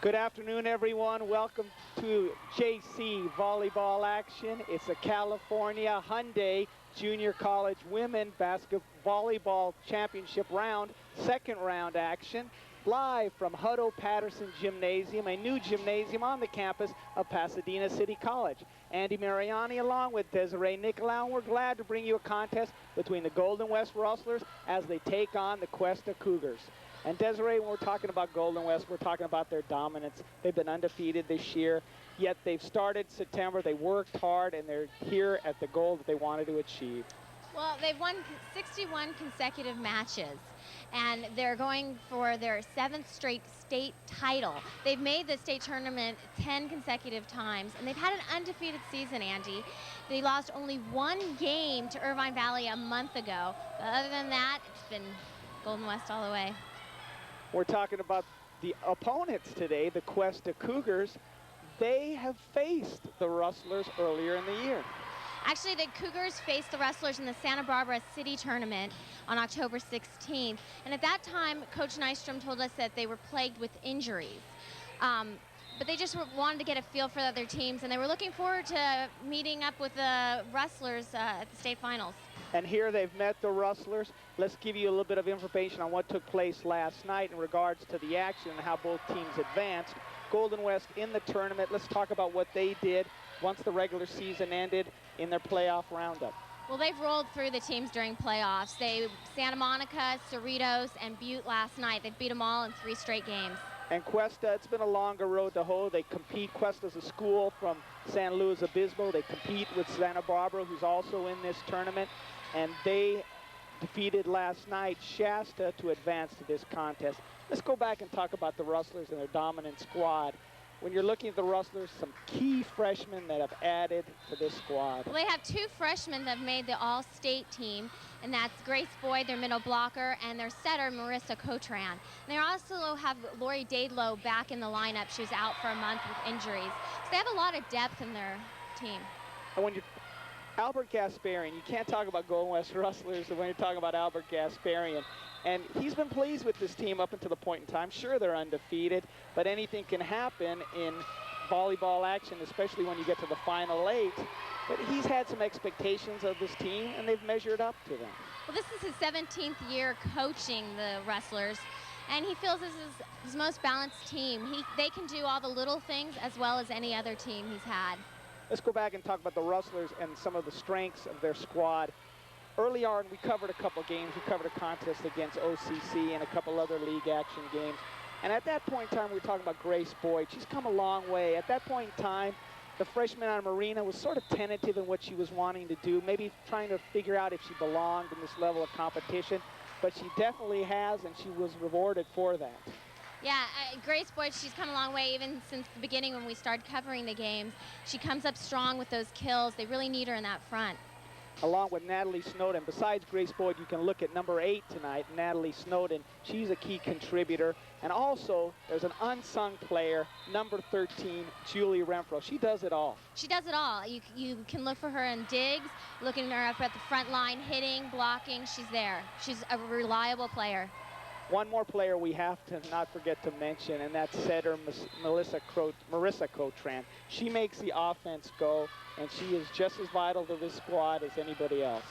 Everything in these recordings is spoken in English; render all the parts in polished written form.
Good afternoon, everyone. Welcome to JC Volleyball action. It's a California Hyundai Junior College Women Volleyball Championship round, second round action, live from Hutto-Patterson Gymnasium, a new gymnasium on the campus of Pasadena City College. Andy Mariani along with Desiree Nicolau, and we're glad to bring you a contest between the Golden West Rustlers as they take on the Cuesta Cougars. And Desiree, when we're talking about Golden West, we're talking about their dominance. They've been undefeated this year, yet they've started September. They worked hard, and they're here at the goal that they wanted to achieve. Well, they've won 61 consecutive matches, and they're going for their 7th straight state title. They've made the state tournament 10 consecutive times, and they've had an undefeated season, Andy. They lost only 1 game to Irvine Valley a month ago. But other than that, it's been Golden West all the way. We're talking about the opponents today, the Cuesta Cougars. They have faced the Rustlers earlier in the year. Actually, the Cougars faced the Rustlers in the Santa Barbara City Tournament on October 16th. And at that time, Coach Nystrom told us that they were plagued with injuries. But they just wanted to get a feel for the other teams, and they were looking forward to meeting up with the Rustlers at the state finals. And here they've met the Rustlers. Let's give you a little bit of information on what took place last night in regards to the action and how both teams advanced. Golden West in the tournament. Let's talk about what they did once the regular season ended in their playoff roundup. Well, they've rolled through the teams during playoffs. Santa Monica, Cerritos, and Butte last night. They beat them all in 3 straight games. And Cuesta, it's been a longer road to hoe. They compete. Cuesta's a school from San Luis Obispo. They compete with Santa Barbara, who's also in this tournament. And they defeated last night Shasta to advance to this contest. Let's go back and talk about the Rustlers and their dominant squad. When you're looking at the Rustlers, some key freshmen that have added to this squad. Well, they have 2 freshmen that have made the all-state team, and that's Grace Boyd, their middle blocker, and their setter, Marissa Cotran. And they also have Lori Dadelow back in the lineup. She was out for a month with injuries. So they have a lot of depth in their team. And when you're Albert Gasparian, you can't talk about Golden West Rustlers when you're talking about Albert Gasparian. And he's been pleased with this team up until the point in time. Sure, they're undefeated, but anything can happen in volleyball action, especially when you get to the final 8. But he's had some expectations of this team, and they've measured up to them. Well, this is his 17th year coaching the Rustlers, and he feels this is his most balanced team. They can do all the little things as well as any other team he's had. Let's go back and talk about the Rustlers and some of the strengths of their squad. Early on, we covered a couple games. We covered a contest against OCC and a couple other league action games. And at that point in time, we were talking about Grace Boyd. She's come a long way. At that point in time, the freshman on Marina was sort of tentative in what she was wanting to do, maybe trying to figure out if she belonged in this level of competition. But she definitely has, and she was rewarded for that. Yeah, Grace Boyd, she's come a long way even since the beginning when we started covering the games. She comes up strong with those kills. They really need her in that front. Along with Natalie Snowden. Besides Grace Boyd, you can look at number 8 tonight, Natalie Snowden. She's a key contributor. And also, there's an unsung player, number 13, Julie Renfro. She does it all. She does it all. You can look for her in digs, looking her up at the front line, hitting, blocking. She's there. She's a reliable player. One more player we have to not forget to mention, and that's setter Marissa Cotran. She makes the offense go, and she is just as vital to this squad as anybody else.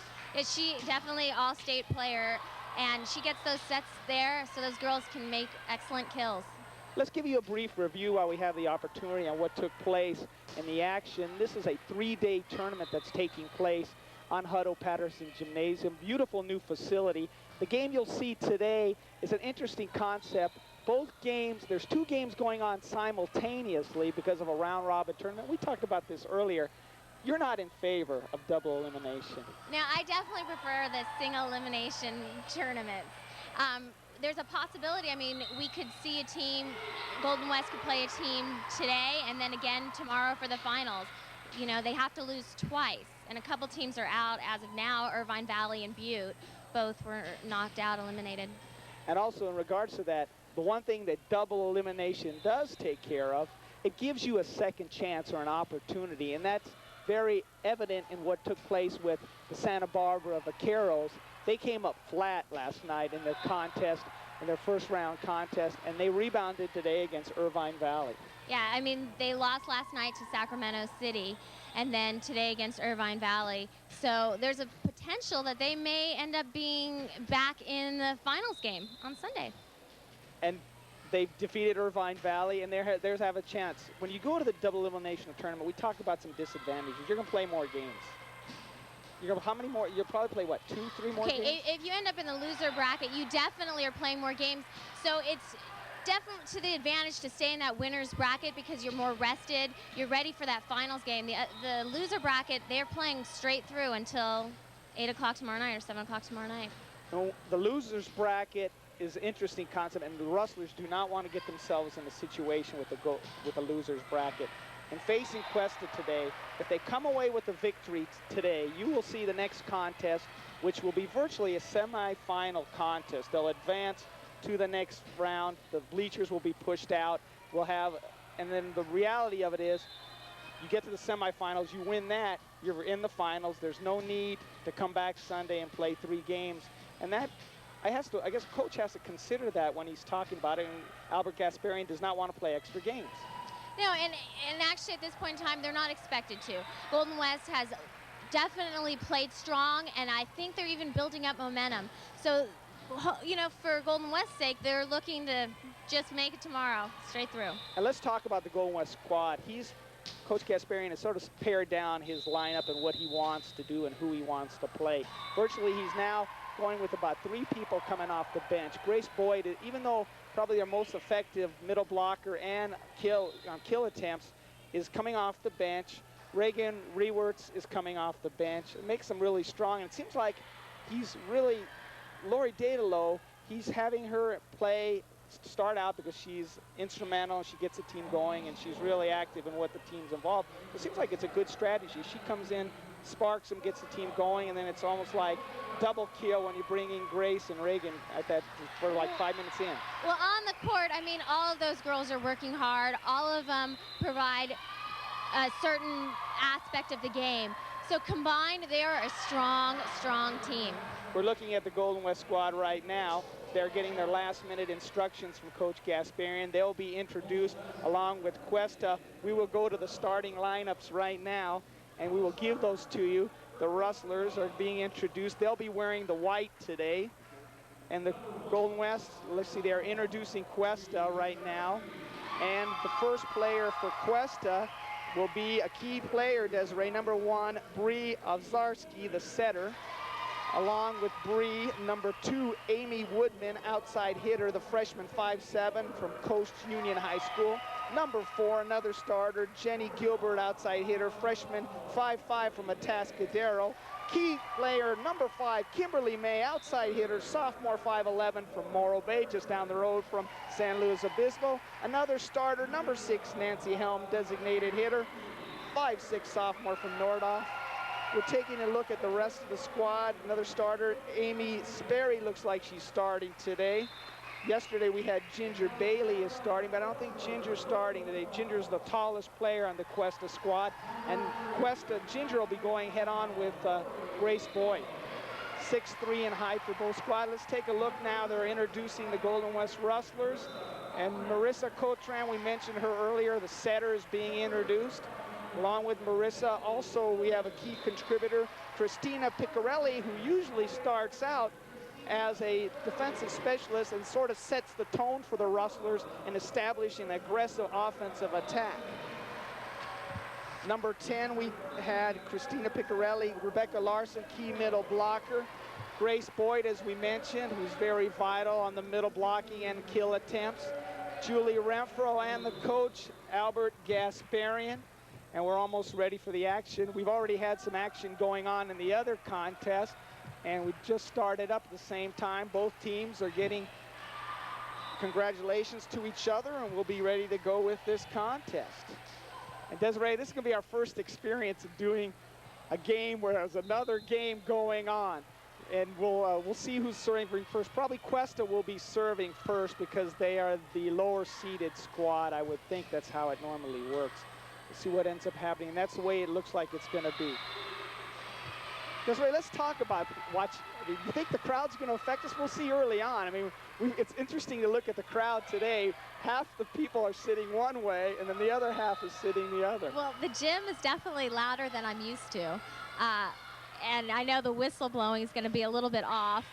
She definitely all-state player, and she gets those sets there so those girls can make excellent kills. Let's give you a brief review while we have the opportunity on what took place in the action. This is a 3-day tournament that's taking place on Hutto-Patterson Gymnasium. Beautiful new facility. The game you'll see today is an interesting concept. Both games, there's 2 games going on simultaneously because of a round-robin tournament. We talked about this earlier. You're not in favor of double elimination. Now, I definitely prefer the single elimination tournaments. There's a possibility, I mean, we could see a team, Golden West could play a team today and then again tomorrow for the finals. You know, they have to lose twice, and a couple teams are out as of now. Irvine Valley and Butte both were knocked out, eliminated. And also in regards to that, the one thing that double elimination does take care of, it gives you a second chance or an opportunity, and that's very evident in what took place with the Santa Barbara Vaqueros. They came up flat last night in the contest in their first round contest, and they rebounded today against Irvine Valley. Yeah, I mean, they lost last night to Sacramento City and then today against Irvine Valley. So there's a potential that they may end up being back in the finals game on Sunday. And they've defeated Irvine Valley, and theirs have a chance. When you go to the double elimination tournament, we talked about some disadvantages. You're going to play more games. How many more? You'll probably play, what, 2, 3 more games? Okay, if you end up in the loser bracket, you definitely are playing more games. So it's definitely to the advantage to stay in that winner's bracket because you're more rested. You're ready for that finals game. The loser bracket, they're playing straight through until 8 o'clock tomorrow night or 7 o'clock tomorrow night. No, the loser's bracket is an interesting concept, and the Rustlers do not want to get themselves in a situation with the loser's bracket. And facing Cuesta today, if they come away with a victory today, you will see the next contest, which will be virtually a semifinal contest. They'll advance to the next round. The bleachers will be pushed out. And then the reality of it is, you get to the semifinals, you win that, you're in the finals. There's no need to come back Sunday and play 3 games. And that, I guess coach has to consider that when he's talking about it. And Albert Gasparian does not want to play extra games. No, and actually at this point in time, they're not expected to. Golden West has definitely played strong, and I think they're even building up momentum. So, you know, for Golden West's sake, they're looking to just make it tomorrow, straight through. And let's talk about the Golden West squad. Coach Gasparian has sort of pared down his lineup and what he wants to do and who he wants to play. Virtually, he's now going with about 3 people coming off the bench. Grace Boyd, even though probably their most effective middle blocker and kill attempts, is coming off the bench. Reagan Rewerts is coming off the bench. It makes them really strong. And it seems like Lori Dadalow, he's having her start out because she's instrumental and she gets the team going and she's really active in what the team's involved. It seems like it's a good strategy. She comes in, sparks them, gets the team going, and then it's almost like double kill when you bring in Grace and Reagan for like 5 minutes in. Well, on the court, I mean, all of those girls are working hard. All of them provide a certain aspect of the game. So combined, they are a strong, strong team. We're looking at the Golden West squad right now. They're getting their last-minute instructions from Coach Gasparian. They'll be introduced along with Cuesta. We will go to the starting lineups right now, and we will give those to you. The Rustlers are being introduced. They'll be wearing the white today. And the Golden West, let's see, they're introducing Cuesta right now. And the first player for Cuesta will be a key player, Desiree, number 1, Bree Ozarski, the setter, along with Bree, number 2, Amy Woodman, outside hitter, the freshman 5'7" from Coast Union High School. Number 4, another starter, Jenny Gilbert, outside hitter, freshman 5'5" from Atascadero. Key player, number 5, Kimberly May, outside hitter, sophomore 5'11" from Morro Bay, just down the road from San Luis Obispo. Another starter, number 6, Nancy Helm, designated hitter, 5'6" sophomore from Nordhoff. We're taking a look at the rest of the squad. Another starter, Amy Sperry, looks like she's starting today. Yesterday we had Ginger Bailey is starting, but I don't think Ginger's starting today. Ginger's the tallest player on the Cuesta squad. And Ginger will be going head-on with Grace Boyd. 6'3" in height for both squads. Let's take a look now. They're introducing the Golden West Rustlers. And Marissa Cotran, we mentioned her earlier, the setter, is being introduced. Along with Marissa, also we have a key contributor, Christina Piccarelli, who usually starts out as a defensive specialist and sort of sets the tone for the Rustlers in establishing an aggressive offensive attack. Number 10, we had Christina Piccarelli, Rebecca Larson, key middle blocker. Grace Boyd, as we mentioned, who's very vital on the middle blocking and kill attempts. Julie Renfro and the coach, Albert Gasparian. And we're almost ready for the action. We've already had some action going on in the other contest, and we just started up at the same time. Both teams are getting congratulations to each other, and we'll be ready to go with this contest. And Desiree, this is going to be our first experience of doing a game where there's another game going on. And we'll see who's serving first. Probably Cuesta will be serving first because they are the lower seeded squad. I would think that's how it normally works. We'll see what ends up happening, and that's the way it looks like it's going to be. Desiree, let's talk about I mean, you think the crowd's going to affect us? We'll see early on. I mean, it's interesting to look at the crowd today. Half the people are sitting one way, and then the other half is sitting the other. Well, the gym is definitely louder than I'm used to. And I know the whistle blowing is going to be a little bit off.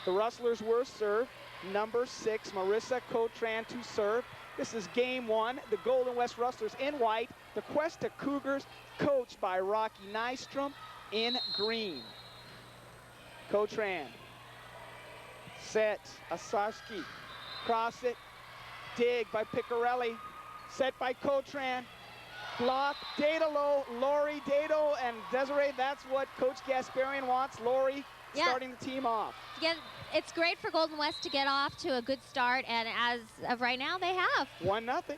The Rustlers were served. Number 6, Marissa Cotran to serve. This is game 1. The Golden West Rustlers in white. The Cuesta Cougars, coached by Rocky Nystrom, in green. Cotran. Set. Asarski. Cross it. Dig by Picarelli. Set by Cotran. Block. Dadalo. Lori Dado and Desiree. That's what Coach Gasparian wants. Lori starting the team off. Again, it's great for Golden West to get off to a good start, and as of right now, they have. 1-0.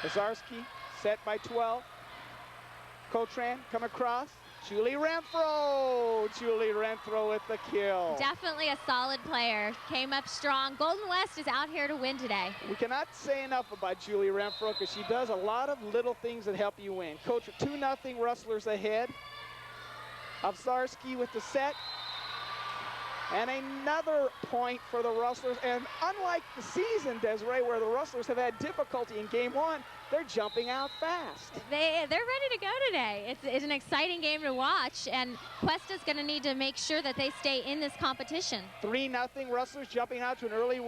Azarski set by 12. Cotran come across. Julie Renfro. Julie Renfro with the kill. Definitely a solid player. Came up strong. Golden West is out here to win today. We cannot say enough about Julie Renfro because she does a lot of little things that help you win. Coach, 2-0 Rustlers ahead. Avsarski with the set. And another point for the Rustlers. And unlike the season, Desiree, where the Rustlers have had difficulty in game 1, they're jumping out fast. They're ready to go today. It's an exciting game to watch, and Cuesta's going to need to make sure that they stay in this competition. 3-0 Rustlers jumping out to an early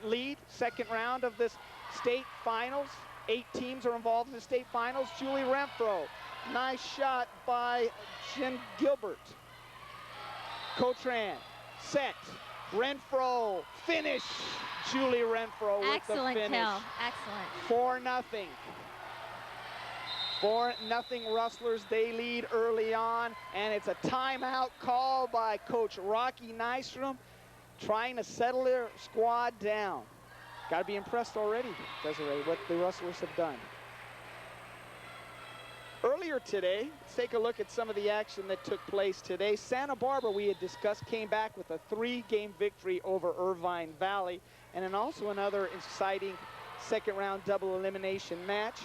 lead. Second round of this state finals. 8 teams are involved in the state finals. Julie Renfro. Nice shot by Jen Gilbert. Cotran. Set. Renfro. Finish. Julie Renfro with the finish. Excellent kill. Excellent. 4-0. 4-0 Rustlers. They lead early on, and it's a timeout call by Coach Rocky Nystrom, trying to settle their squad down. Got to be impressed already, Desiree, what the Rustlers have done. Earlier today, let's take a look at some of the action that took place today. Santa Barbara, we had discussed, came back with a 3-game victory over Irvine Valley, and then also another exciting second round double elimination match.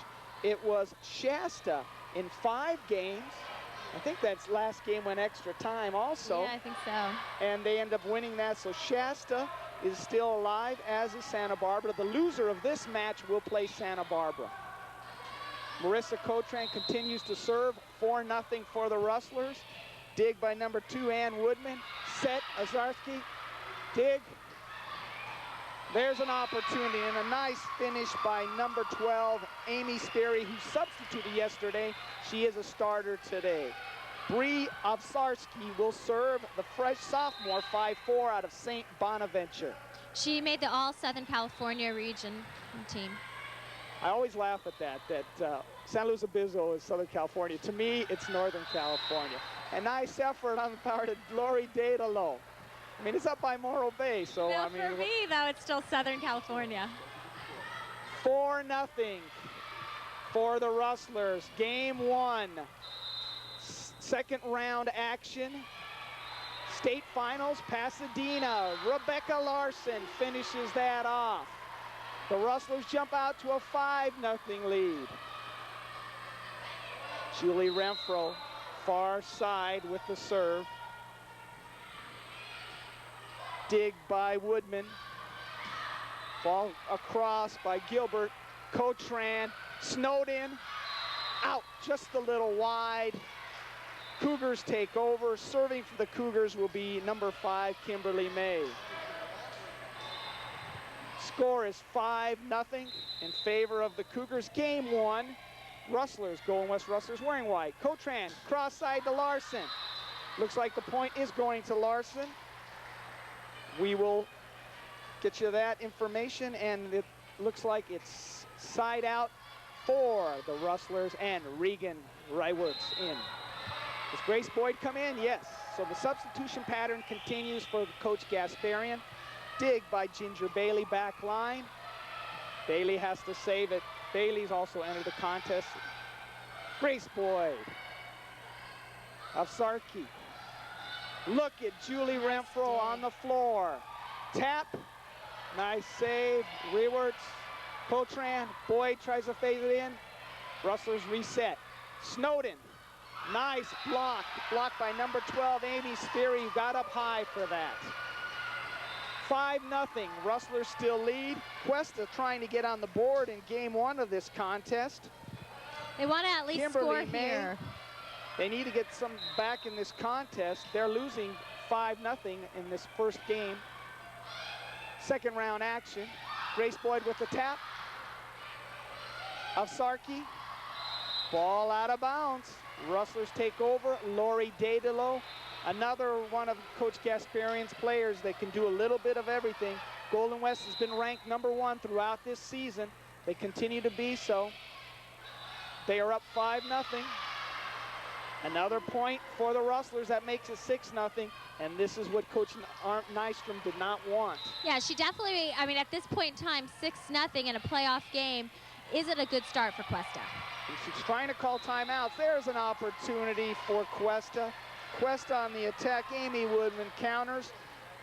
It was Shasta in 5 games. I think that's last game went extra time also. Yeah, I think so. And they end up winning that, so Shasta is still alive, as is Santa Barbara. The loser of this match will play Santa Barbara. Marissa Cotran continues to serve. 4-0 for the Rustlers. Dig by number 2, Ann Woodman. Set, Azarski. Dig. There's an opportunity and a nice finish by number 12, Amy Sperry, who substituted yesterday. She is a starter today. Bree Avsarski will serve, the fresh sophomore, 5'4", out of St. Bonaventure. She made the All-Southern California region team. I always laugh at that San Luis Obispo is Southern California. To me, it's Northern California. A nice effort on the part of Lori Dadalo. I mean, it's up by Morro Bay, so Well, I mean. for me, though, it's still Southern California. 4-0 for the Rustlers. Game 1. Second round action. State finals, Pasadena. Rebecca Larson finishes that off. The Rustlers jump out to a 5-0 lead. Julie Renfro, far side with the serve. Dig by Woodman. Ball across by Gilbert. Cotran, snowed in, out just a little wide. Cougars take over. Serving for the Cougars will be number 5, Kimberly May. Score is 5-0 in favor of the Cougars. Game 1, Rustlers, Golden West Rustlers wearing white. Cotran, cross side to Larson. Looks like the point is going to Larson. We will get you that information, and it looks like it's side out for the Rustlers, and Regan Ryworth's in. Does Grace Boyd come in? Yes. So the substitution pattern continues for Coach Gasparian. Dig by Ginger Bailey, back line. Bailey has to save it. Bailey's also entered the contest. Grace Boyd. Avsarki. Look at Julie Renfro on the floor. Tap. Nice save. Rewards. Cotran. Boyd tries to phase it in. Rustlers reset. Snowden. Nice block. Blocked by number 12, Amy Sperry, who got up high for that. 5-0. Rustlers still lead. Cuesta trying to get on the board in game one of this contest. They want to at least score here. They need to get some back in this contest. They're losing 5-0 in this first game. Second round action. Grace Boyd with the tap of Sarkey. Ball out of bounds. Rustlers take over. Lori Dedelo, another one of Coach Gasparian's players that can do a little bit of everything. Golden West has been ranked #1 throughout this season. They continue to be so. They are up 5-0. Another point for the Rustlers. That makes it 6-0. And this is what Coach Nystrom did not want. Yeah, she definitely, I mean, at this point in time, 6-0 in a playoff game isn't a good start for Cuesta. And she's trying to call timeouts. There's an opportunity for Cuesta. Cuesta on the attack. Amy Woodman counters.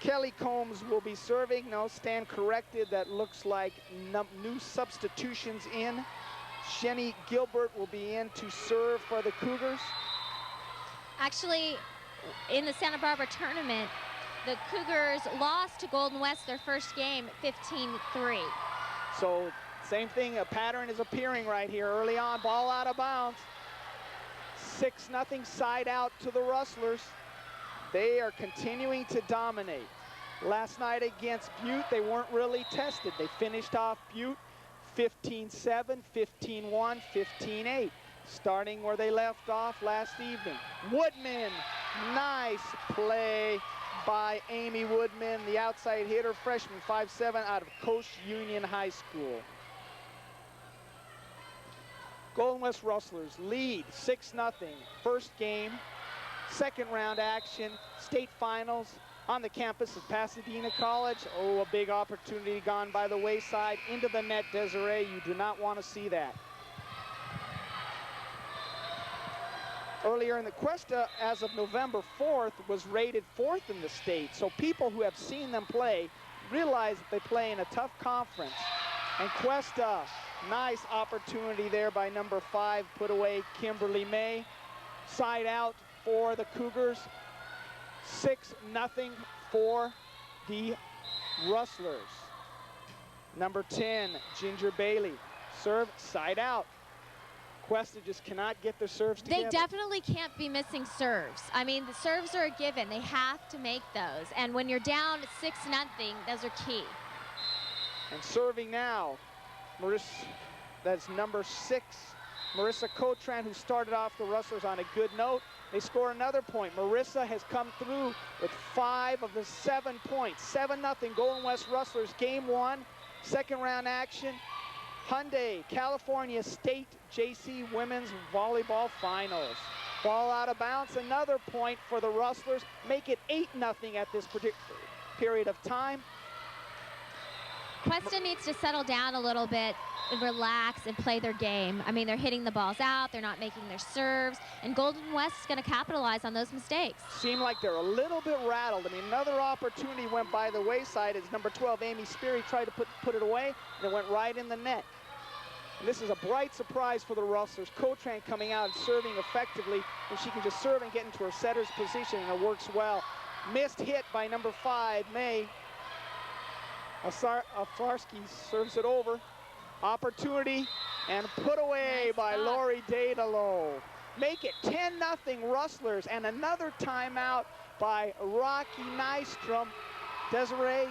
Kelly Combs will be serving. No, stand corrected. That looks like new substitutions in. Shenny Gilbert will be in to serve for the Cougars. Actually, in the Santa Barbara tournament, the Cougars lost to Golden West their first game 15-3. So same thing, a pattern is appearing right here early on. Ball out of bounds. 6-0 side out to the Rustlers. They are continuing to dominate. Last night against Butte, they weren't really tested. They finished off Butte 15-7, 15-1, 15-8. Starting where they left off last evening. Woodman, nice play by Amy Woodman, the outside hitter, freshman, 5'7", out of Coast Union High School. Golden West Rustlers lead 6-0. First game, second round action, state finals on the campus of Pasadena College. Oh, a big opportunity gone by the wayside. Into the net, Desiree. You do not want to see that. Earlier in the Cuesta, as of November 4th, was rated 4th in the state. So people who have seen them play realize that they play in a tough conference. And Cuesta, nice opportunity there by number 5, put away Kimberly May. Side out for the Cougars. 6-0 for the Rustlers. Number 10, Ginger Bailey. Serve, side out. Cuesta just cannot get their serves together. They definitely can't be missing serves. I mean, the serves are a given. They have to make those. And when you're down 6-0, those are key. And serving now, that's number 6, Marissa Cotran, who started off the Rustlers on a good note. They score another point. Marissa has come through with 5 of the 7 points. 7-0 Golden West Rustlers, game 1, second round action. Hyundai, California State JC Women's Volleyball Finals. Ball out of bounds, another point for the Rustlers. Make it 8-0 at this particular period of time. Cuesta needs to settle down a little bit and relax and play their game. I mean, they're hitting the balls out, they're not making their serves, and Golden West is going to capitalize on those mistakes. Seem like they're a little bit rattled. I mean, another opportunity went by the wayside as number 12, Amy Sperry, tried to put it away, and it went right in the net. And this is a bright surprise for the Rustlers. Cotran coming out and serving effectively, and she can just serve and get into her setter's position, and it works well. Missed hit by number 5, May. Afarski serves it over. Opportunity and put away Nice by stop. Lori Dedelo. Make it 10-0 Rustlers, and another timeout by Rocky Nystrom. Desiree,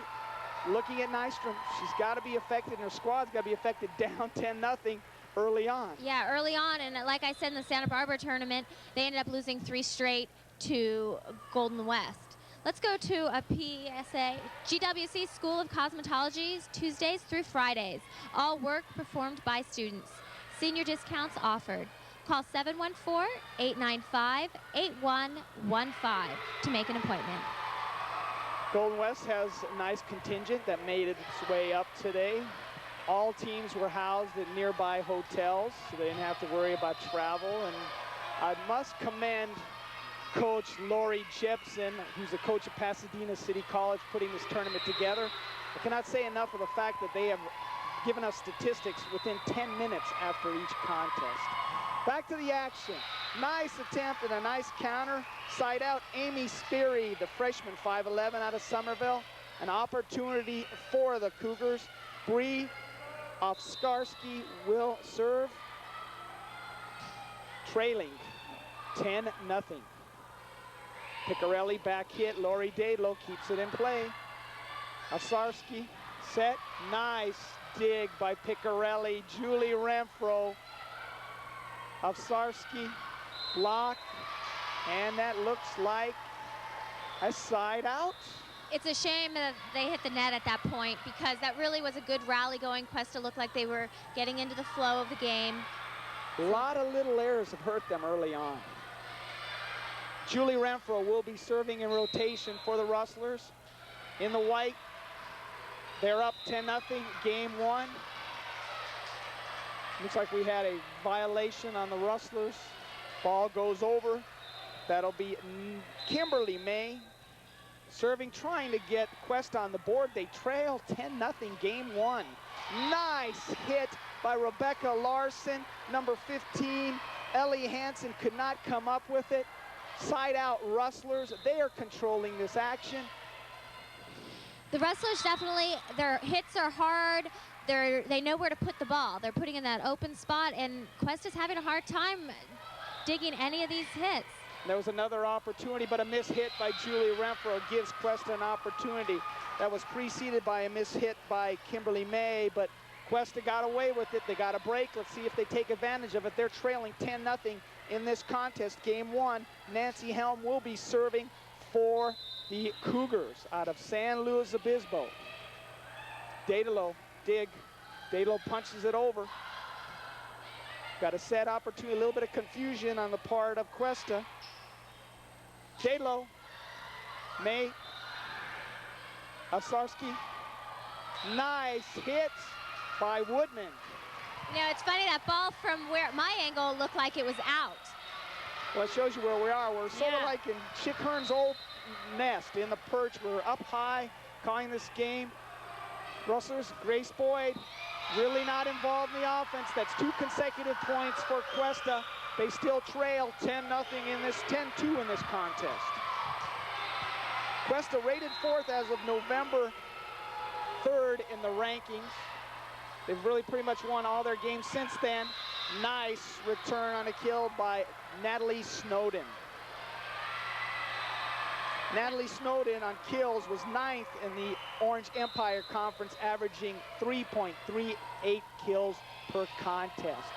looking at Nystrom, she's got to be affected, and her squad's got to be affected down 10-0 early on. Yeah, early on, and like I said in the Santa Barbara tournament, they ended up losing 3 straight to Golden West. Let's go to a PSA. GWC School of Cosmetology's Tuesdays through Fridays. All work performed by students. Senior discounts offered. Call 714-895-8115 to make an appointment. Golden West has a nice contingent that made its way up today. All teams were housed at nearby hotels, so they didn't have to worry about travel. And I must commend Coach Lori Jepson, who's the coach of Pasadena City College, putting this tournament together. I cannot say enough of the fact that they have given us statistics within 10 minutes after each contest. Back to the action. Nice attempt and a nice counter. Side out, Amy Speary, the freshman, 5'11", out of Somerville. An opportunity for the Cougars. Bree Ofskarski will serve. Trailing 10-0. Picarelli back hit. Lori Dadlow keeps it in play. Ofskarski set. Nice dig by Picarelli. Julie Renfro. Ofskarski block. And that looks like a side out. It's a shame that they hit the net at that point, because that really was a good rally going. Cuesta looked like they were getting into the flow of the game. A lot of little errors have hurt them early on. Julie Renfro will be serving in rotation for the Rustlers. In the white, they're up 10-0, game one. Looks like we had a violation on the Rustlers. Ball goes over. That'll be Kimberly May serving, trying to get Cuesta on the board. They trail 10-0, game one. Nice hit by Rebecca Larson. Number 15, Ellie Hansen, could not come up with it. Side out Rustlers. They are controlling this action. The Rustlers definitely, their hits are hard. They know where to put the ball. They're putting in that open spot, and Cuesta's having a hard time digging any of these hits. There was another opportunity, but a miss hit by Julie Renfro gives Cuesta an opportunity. That was preceded by a miss hit by Kimberly May, but Cuesta got away with it. They got a break. Let's see if they take advantage of it. They're trailing 10-0 in this contest, game one. Nancy Helm will be serving for the Cougars out of San Luis Obispo. Dadalow, dig. Dadalow punches it over. Got a set opportunity, a little bit of confusion on the part of Cuesta. Dadalow, May, Ofskarski. Nice hit by Woodman. You know, it's funny, that ball from where my angle looked like it was out. Well, it shows you where we are. We're sort of like in Chick Hearn's old nest in the perch. We're up high, calling this game. Rustlers, Grace Boyd, really not involved in the offense. That's 2 consecutive points for Cuesta. They still trail 10-0 in this, 10-2 in this contest. Cuesta rated 4th as of November 3rd in the rankings. They've really pretty much won all their games since then. Nice return on a kill by Natalie Snowden. Natalie Snowden on kills was 9th in the Orange Empire Conference, averaging 3.38 kills per contest.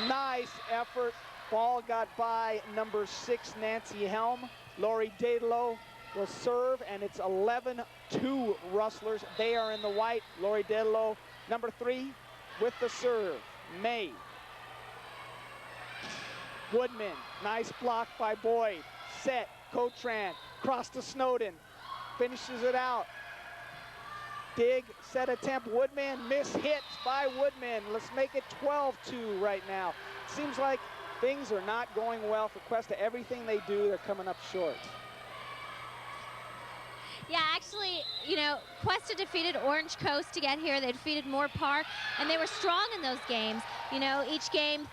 Nice effort. Ball got by number 6, Nancy Helm. Lori Dadlow will serve, and it's 11-2 Rustlers. They are in the white. Lori Dadlow, number 3, with the serve. May. Woodman, nice block by Boyd. Set, Cotran, cross to Snowden. Finishes it out. Dig, set attempt, Woodman, miss hit by Woodman. Let's make it 12-2 right now. Seems like things are not going well for Cuesta. Everything they do, they're coming up short. Yeah, actually, you know, Cuesta defeated Orange Coast to get here. They defeated Moore Park, and they were strong in those games. You know, each game,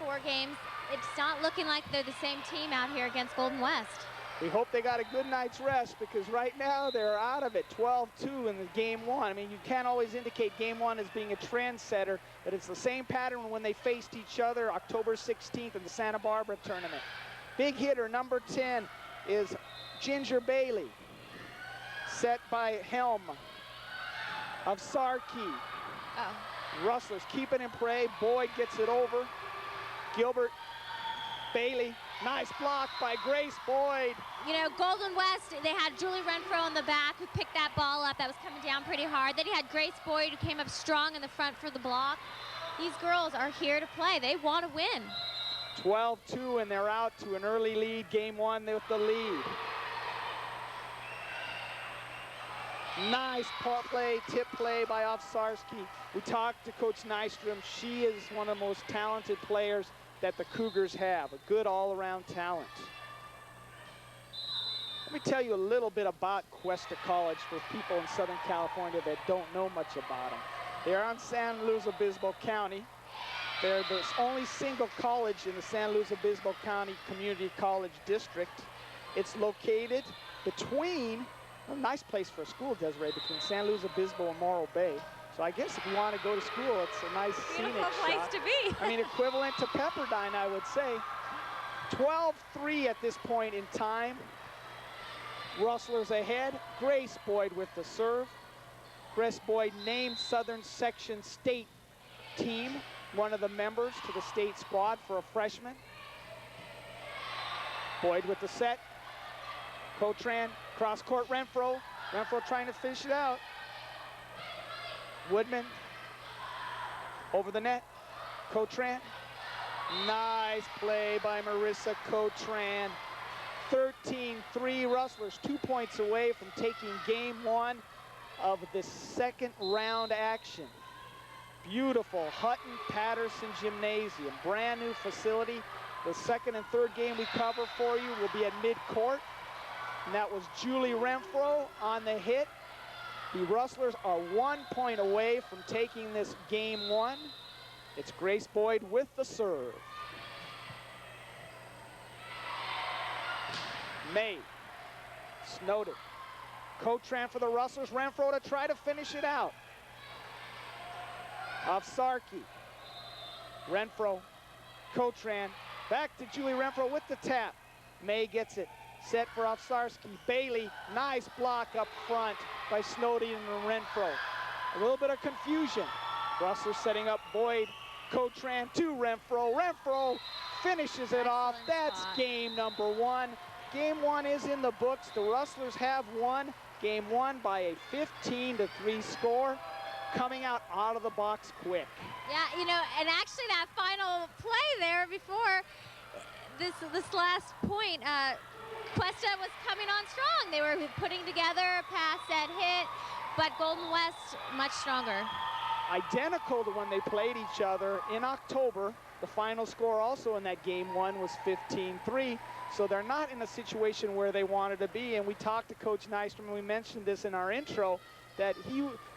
3-4 games. It's not looking like they're the same team out here against Golden West. We hope they got a good night's rest, because right now they're out of it, 12-2 in the game one. I mean, you can't always indicate game one as being a trendsetter, but it's the same pattern when they faced each other October 16th in the Santa Barbara tournament. Big hitter, number 10, is Ginger Bailey. Set by Helm of Sarkey. Rustlers keep it in play. Boyd gets it over. Gilbert, Bailey, nice block by Grace Boyd. You know, Golden West, they had Julie Renfro in the back who picked that ball up. That was coming down pretty hard. Then he had Grace Boyd who came up strong in the front for the block. These girls are here to play. They want to win. 12-2, and they're out to an early lead. Game one with the lead. Nice play, tip play by Ofskarski. We talked to Coach Nystrom. She is one of the most talented players that the Cougars have, a good all-around talent. Let me tell you a little bit about Cuesta College for people in Southern California that don't know much about them. They're on San Luis Obispo County. They're the only single college in the San Luis Obispo County Community College District. It's located between, a nice place for a school, Desiree, between San Luis Obispo and Morro Bay. So I guess if you want to go to school, it's a nice scenic place shot. to be. I mean, equivalent to Pepperdine, I would say. 12-3 at this point in time. Rustlers ahead. Grace Boyd with the serve. Grace Boyd named Southern Section State team, one of the members to the state squad for a freshman. Boyd with the set. Cotran, cross court, Renfro. Renfro trying to fish it out. Woodman over the net. Cotran. Nice play by Marissa Cotran. 13-3 Rustlers, 2 points away from taking game one of the second round action. Beautiful Hutton Patterson Gymnasium, brand new facility. The second and third game we cover for you will be at mid-court. And that was Julie Renfro on the hit. The Rustlers are 1 point away from taking this game one. It's Grace Boyd with the serve. May, Snowden. Cotran for the Rustlers, Renfro to try to finish it out. Ofsarki, Renfro, Cotran, back to Julie Renfro with the tap. May gets it, set for Ofsarski. Bailey, nice block up front by Snowden and Renfro. A little bit of confusion. Rustlers setting up Boyd, Cotran to Renfro. Renfro finishes it off. That's game number one. Game one is in the books. The Rustlers have won game one by a 15-3 score, coming out of the box quick. Yeah, you know, and actually that final play there before this last point, Cuesta was coming on strong. They were putting together pass, set, hit, but Golden West much stronger. Identical to when they played each other in October. The final score also in that game one was 15-3. So they're not in a situation where they wanted to be. And we talked to Coach Nystrom, and we mentioned this in our intro, that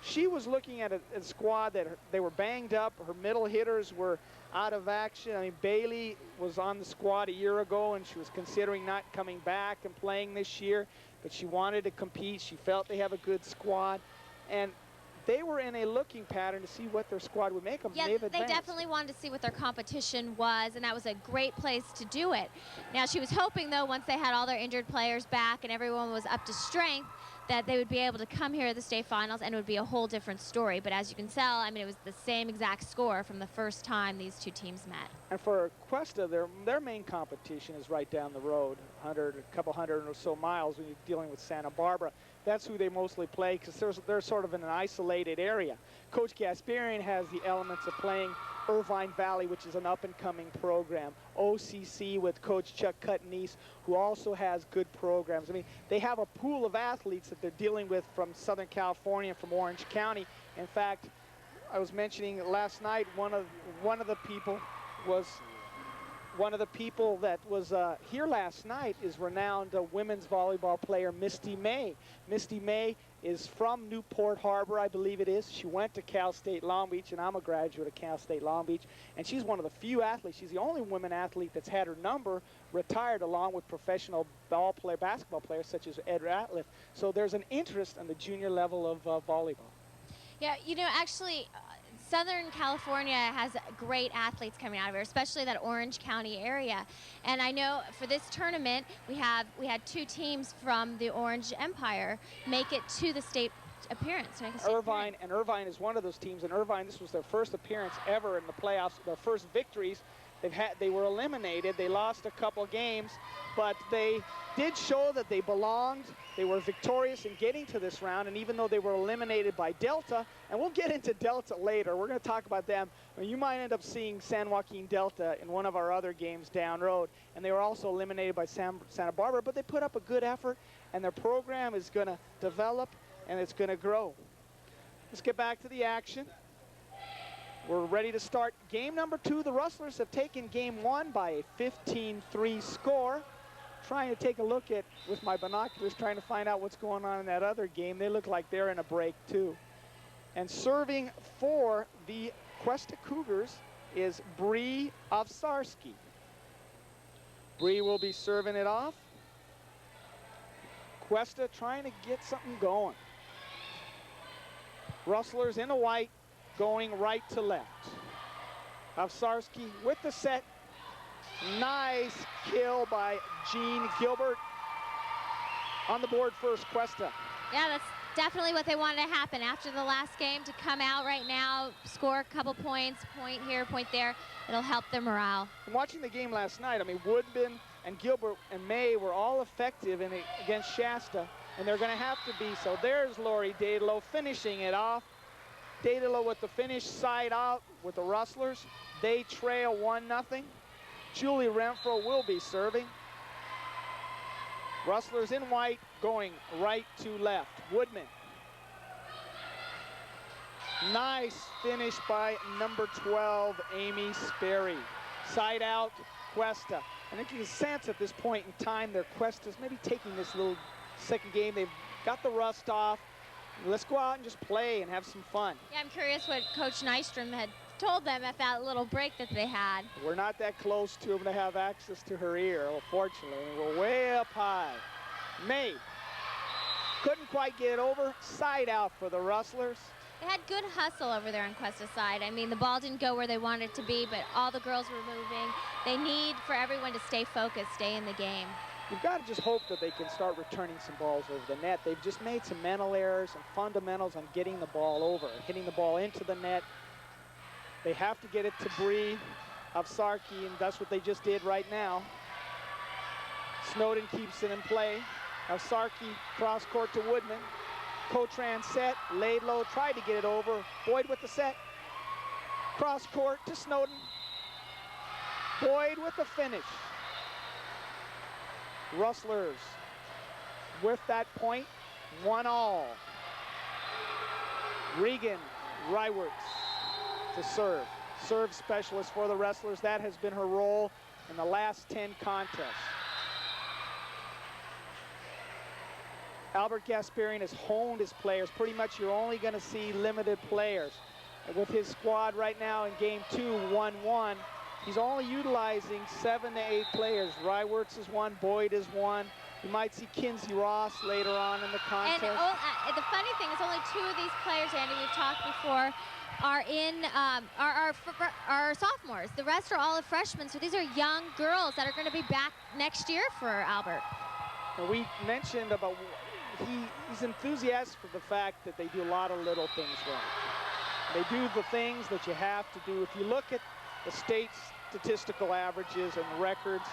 she was looking at a squad that they were banged up. Her middle hitters were out of action. I mean, Bailey was on the squad a year ago, and she was considering not coming back and playing this year, but she wanted to compete. She felt they have a good squad. And they were in a looking pattern to see what their squad would make them. Yeah, they definitely wanted to see what their competition was, and that was a great place to do it. Now, she was hoping, though, once they had all their injured players back and everyone was up to strength, that they would be able to come here at the state finals and it would be a whole different story. But as you can tell, I mean, it was the same exact score from the first time these two teams met. And for Cuesta, their main competition is right down the road, a couple hundred or so miles when you're dealing with Santa Barbara. That's who they mostly play because they're sort of in an isolated area. Coach Gasparian has the elements of playing Irvine Valley, which is an up-and-coming program. OCC with Coach Chuck Cutnese, who also has good programs. I mean, they have a pool of athletes that they're dealing with from Southern California, from Orange County. In fact, I was mentioning last night, one of the people that was here last night is renowned women's volleyball player Misty May. Misty May is from Newport Harbor, I believe it is. She went to Cal State Long Beach, and I'm a graduate of Cal State Long Beach, and she's one of the few athletes. She's the only women athlete that's had her number retired, along with professional basketball players such as Ed Ratliff. So there's an interest on the junior level of volleyball. Yeah, you know, actually, Southern California has great athletes coming out of here, especially that Orange County area. And I know for this tournament, we had two teams from the Orange Empire make it to the state appearance. Irvine is one of those teams. And Irvine, this was their first appearance ever in the playoffs, their first victories. They were eliminated. They lost a couple games, but they did show that they belonged. They were victorious in getting to this round, and even though they were eliminated by Delta, and we'll get into Delta later, we're going to talk about them. I mean, you might end up seeing San Joaquin Delta in one of our other games down road, and they were also eliminated by Santa Barbara, but they put up a good effort, and their program is going to develop, and it's going to grow. Let's get back to the action. We're ready to start game number two. The Rustlers have taken game one by a 15-3 score. Trying to take a look at, with my binoculars, trying to find out what's going on in that other game. They look like they're in a break too. And serving for the Cuesta Cougars is Bree Ovsarski. Bree will be serving it off. Cuesta trying to get something going. Rustlers in the white going right to left. Ovsarski with the set. Nice kill by Jean Gilbert. On the board first, Cuesta. Yeah, that's definitely what they wanted to happen after the last game, to come out right now, score a couple points, point here, point there. It'll help their morale. And watching the game last night, I mean, Woodman and Gilbert and May were all effective against Shasta, and they're going to have to be. So there's Lori Dadelow finishing it off. Dadelow with the finish, side out with the Rustlers. They trail 1-0. Julie Renfro will be serving. Rustlers in white going right to left. Woodman. Nice finish by number 12, Amy Sperry. Side out, Cuesta. I think you can sense at this point in time their Cuesta's maybe taking this little second game. They've got the rust off. Let's go out and just play and have some fun. Yeah, I'm curious what Coach Nystrom had told them at that little break that they had. We're not that close to him to have access to her ear, unfortunately. We're way up high. May couldn't quite get it over. Side out for the Rustlers. They had good hustle over there on Cuesta's side. I mean, the ball didn't go where they wanted it to be, but all the girls were moving. They need for everyone to stay focused, stay in the game. You've got to just hope that they can start returning some balls over the net. They've just made some mental errors and fundamentals on getting the ball over, hitting the ball into the net. They have to get it to Bree Ovsarski, and that's what they just did right now. Snowden keeps it in play. Ovsarski cross court to Woodman. Cotran set, laid low, tried to get it over. Boyd with the set. Cross court to Snowden. Boyd with the finish. Rustlers with that point, 1-all. Regan Rywards to serve. Serve specialist for the Rustlers. That has been her role in the last 10 contests. Albert Gasparian has honed his players. Pretty much you're only going to see limited players. And with his squad right now in game 2, 1-1, he's only utilizing 7 to 8 players. Rywards is one, Boyd is one. You might see Kinsey Ross later on in the contest. And the funny thing is only 2 of these players, Andy, we've talked before, are sophomores. The rest are all freshmen, so these are young girls that are going to be back next year for Albert. And we mentioned about he's enthusiastic for the fact that they do a lot of little things right. They do the things that you have to do. If you look at the state statistical averages and records,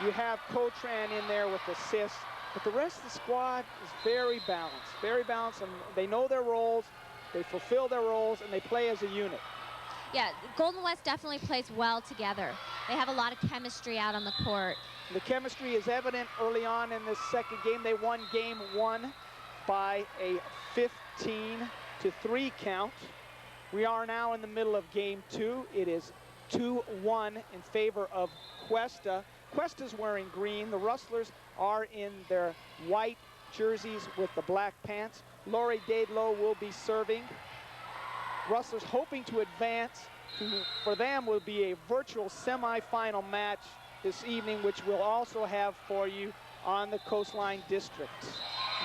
you have Cotran in there with assists, but the rest of the squad is very balanced, and they know their roles, they fulfill their roles, and they play as a unit. Yeah, Golden West definitely plays well together. They have a lot of chemistry out on the court. The chemistry is evident early on in this second game. They won game 1 by a 15-3 count. We are now in the middle of game 2. It is 2-1 in favor of Cuesta. Cuesta's wearing green. The Rustlers are in their white jerseys with the black pants. Lori Dadelow will be serving. Rustlers hoping to advance. For them will be a virtual semifinal match this evening, which we'll also have for you on the Coastline District.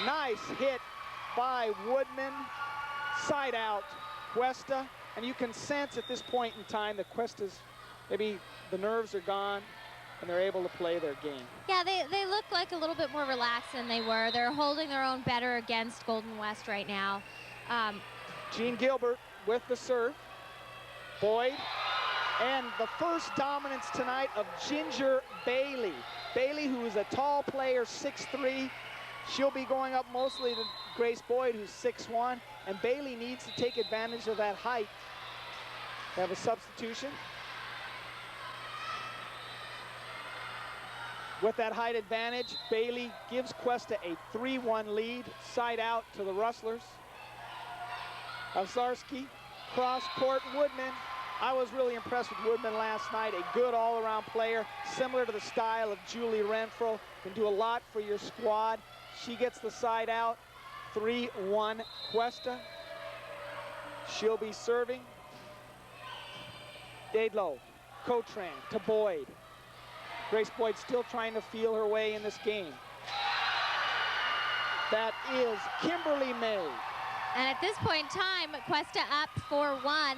Nice hit by Woodman. Side out, Cuesta. And you can sense at this point in time that Cuesta's, maybe the nerves are gone and they're able to play their game. Yeah, they look like a little bit more relaxed than they were. They're holding their own better against Golden West right now. Jean Gilbert with the serve. Boyd. And the first dominance tonight of Ginger Bailey. Bailey, who is a tall player, 6'3". She'll be going up mostly to Grace Boyd, who's 6'1". And Bailey needs to take advantage of that height. They have a substitution. With that height advantage, Bailey gives Cuesta a 3-1 lead. Side out to the Rustlers. Ovsarski, cross court, Woodman. I was really impressed with Woodman last night. A good all-around player, similar to the style of Julie Renfro. Can do a lot for your squad. She gets the side out. 3-1 Cuesta. She'll be serving. Daidlow, Cotran to Boyd. Grace Boyd still trying to feel her way in this game. That is Kimberly May. And at this point in time, Cuesta up 4-1.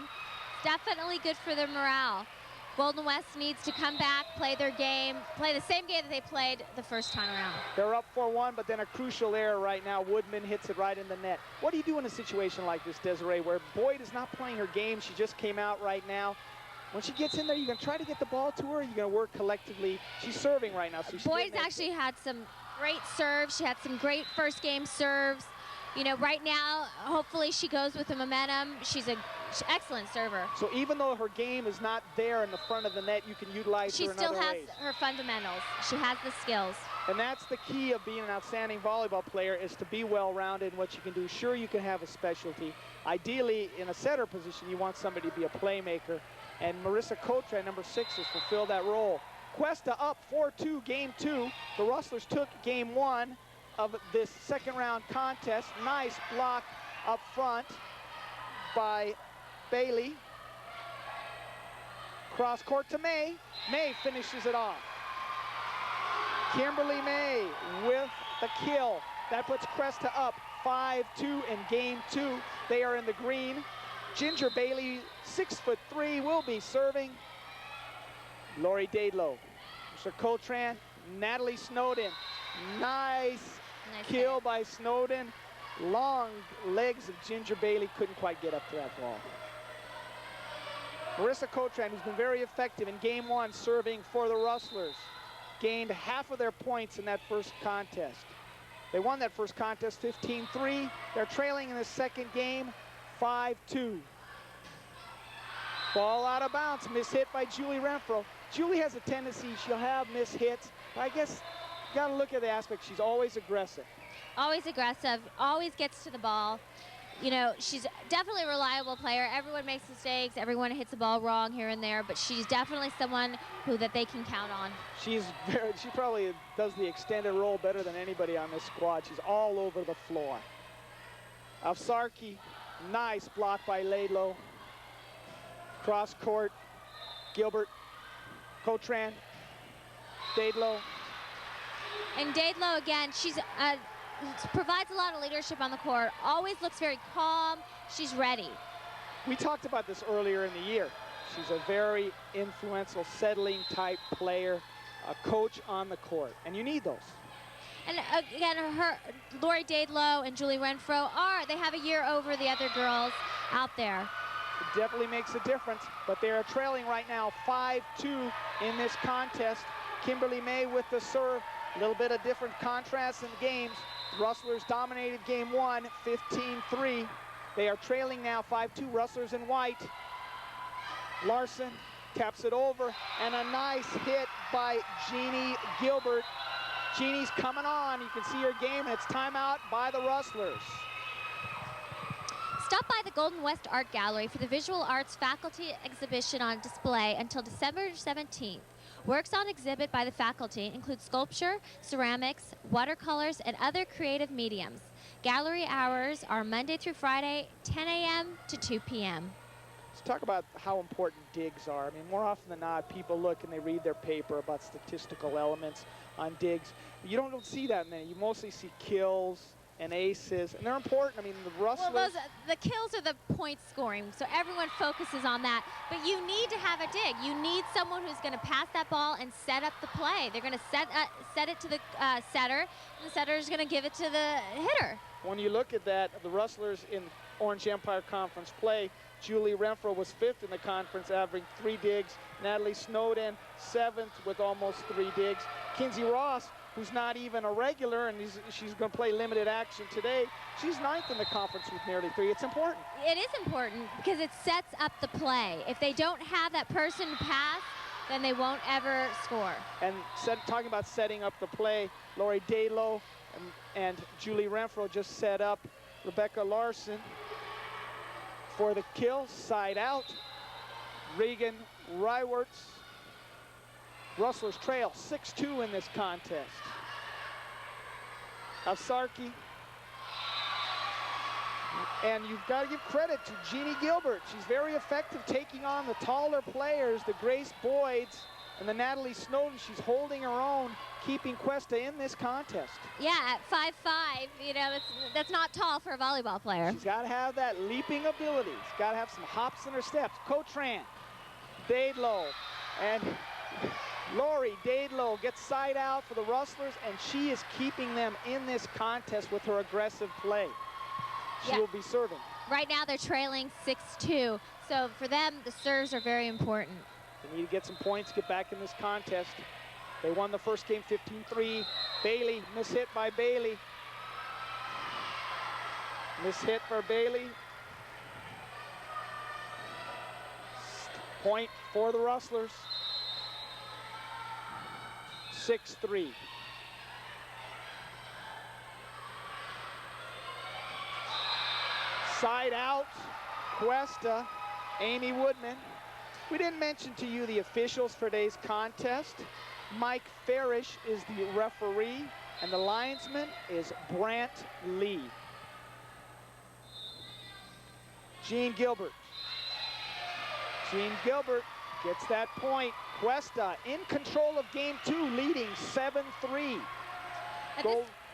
Definitely good for their morale. Golden West needs to come back, play their game, play the same game that they played the first time around. They're up 4-1, but then a crucial error right now. Woodman hits it right in the net. What do you do in a situation like this, Desiree, where Boyd is not playing her game? She just came out right now. When she gets in there, you're going to try to get the ball to her, you're going to work collectively. She's serving right now. So Boyd's actually had some great serves. She had some great first game serves. You know, right now, hopefully she goes with the momentum. She's an excellent server. So even though her game is not there in the front of the net, you can utilize her in other ways. She still has her fundamentals. She has the skills. And that's the key of being an outstanding volleyball player, is to be well-rounded in what you can do. Sure, you can have a specialty. Ideally, in a setter position, you want somebody to be a playmaker. And Marissa Cotran, number 6, has fulfilled that role. Cuesta up 4-2, game 2. The Rustlers took game 1 of this second round contest. Nice block up front by Bailey. Cross court to May. May finishes it off. Kimberly May with the kill. That puts Cuesta up 5-2 in game 2. They are in the green. Ginger Bailey, 6'3", will be serving. Lori Daidlow, Mr. Cotran, Natalie Snowden. Nice kill by Snowden. Long legs of Ginger Bailey, couldn't quite get up to that ball. Marissa Cotran, who's been very effective in game 1 serving for the Rustlers, gained half of their points in that first contest. They won that first contest 15-3. They're trailing in the second game 5-2. Ball out of bounds, mishit by Julie Renfro. Julie has a tendency, she'll have mishits. I guess you gotta look at the aspect, she's always aggressive. Always aggressive, always gets to the ball. You know, she's definitely a reliable player. Everyone makes mistakes, everyone hits the ball wrong here and there, but she's definitely someone that they can count on. She probably does the extended role better than anybody on this squad. She's all over the floor. Avsarki, nice block by Laidlow. Cross court, Gilbert, Cotran, Daidlow. And Daidlow, again, she's provides a lot of leadership on the court, always looks very calm, she's ready. We talked about this earlier in the year. She's a very influential, settling type player, a coach on the court, and you need those. And again, Lori Daidlow and Julie Renfro they have a year over the other girls out there. It definitely makes a difference, but they are trailing right now 5-2 in this contest. Kimberly May with the serve, a little bit of different contrast in the games. Rustlers dominated game 1, 15-3. They are trailing now 5-2, Rustlers in white. Larson taps it over, and a nice hit by Jeannie Gilbert. Jeannie's coming on, you can see her game, and it's timeout by the Rustlers. Stop by the Golden West Art Gallery for the Visual Arts Faculty exhibition on display until December 17th. Works on exhibit by the faculty include sculpture, ceramics, watercolors, and other creative mediums. Gallery hours are Monday through Friday, 10 a.m. to 2 p.m. Let's talk about how important digs are. I mean, more often than not, people look and they read their paper about statistical elements on digs. You don't see that many. You mostly see kills and aces, and they're important. I mean, the Rustlers... Well, the kills are the point scoring, so everyone focuses on that. But you need to have a dig. You need someone who's going to pass that ball and set up the play. They're going to set it to the setter, and the setter is going to give it to the hitter. When you look at that, the Rustlers in Orange Empire Conference play, Julie Renfro was 5th in the conference, averaging 3 digs. Natalie Snowden, 7th with almost 3 digs. Kinsey Ross, who's not even a regular, and she's going to play limited action today, she's 9th in the conference with nearly 3. It's important. It is important because it sets up the play. If they don't have that person to pass, then they won't ever score. And talking about setting up the play, Lori Daidlow and Julie Renfro just set up Rebecca Larson for the kill, side out. Regan Rywarts. Rustlers trail 6-2 in this contest. Avsarki And you've got to give credit to Jeannie Gilbert. She's very effective taking on the taller players, the Grace Boyds and the Natalie Snowden. She's holding her own, keeping Cuesta in this contest. Yeah, at 5'5", you know, that's not tall for a volleyball player. She's got to have that leaping ability. She's got to have some hops in her steps. Cotran, Dadelow, and Lori Dadelow gets side out for the Rustlers, and she is keeping them in this contest with her aggressive play. She will be serving. Right now they're trailing 6-2, so for them the serves are very important. They need to get some points, get back in this contest. They won the first game 15-3. Bailey, mishit by Bailey. Mishit for Bailey. Point for the Rustlers. 6-3. Side out, Cuesta, Amy Woodman. We didn't mention to you the officials for today's contest. Mike Farish is the referee, and the linesman is Brant Lee. Jean Gilbert. Jean Gilbert gets that point. Cuesta in control of game 2, leading 7-3.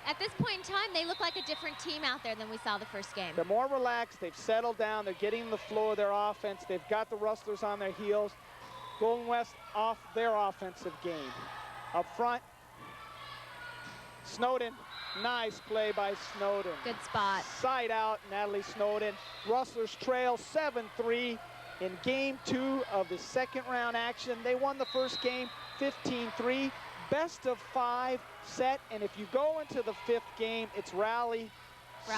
At this point in time, they look like a different team out there than we saw the first game. They're more relaxed. They've settled down. They're getting the flow of their offense. They've got the Rustlers on their heels. Golden West off their offensive game. Up front, Snowden. Nice play by Snowden. Good spot. Side out, Natalie Snowden. Rustlers trail 7-3 in game 2 of the second round action. They won the first game 15-3. Best of 5 set, and if you go into the 5th game, it's rally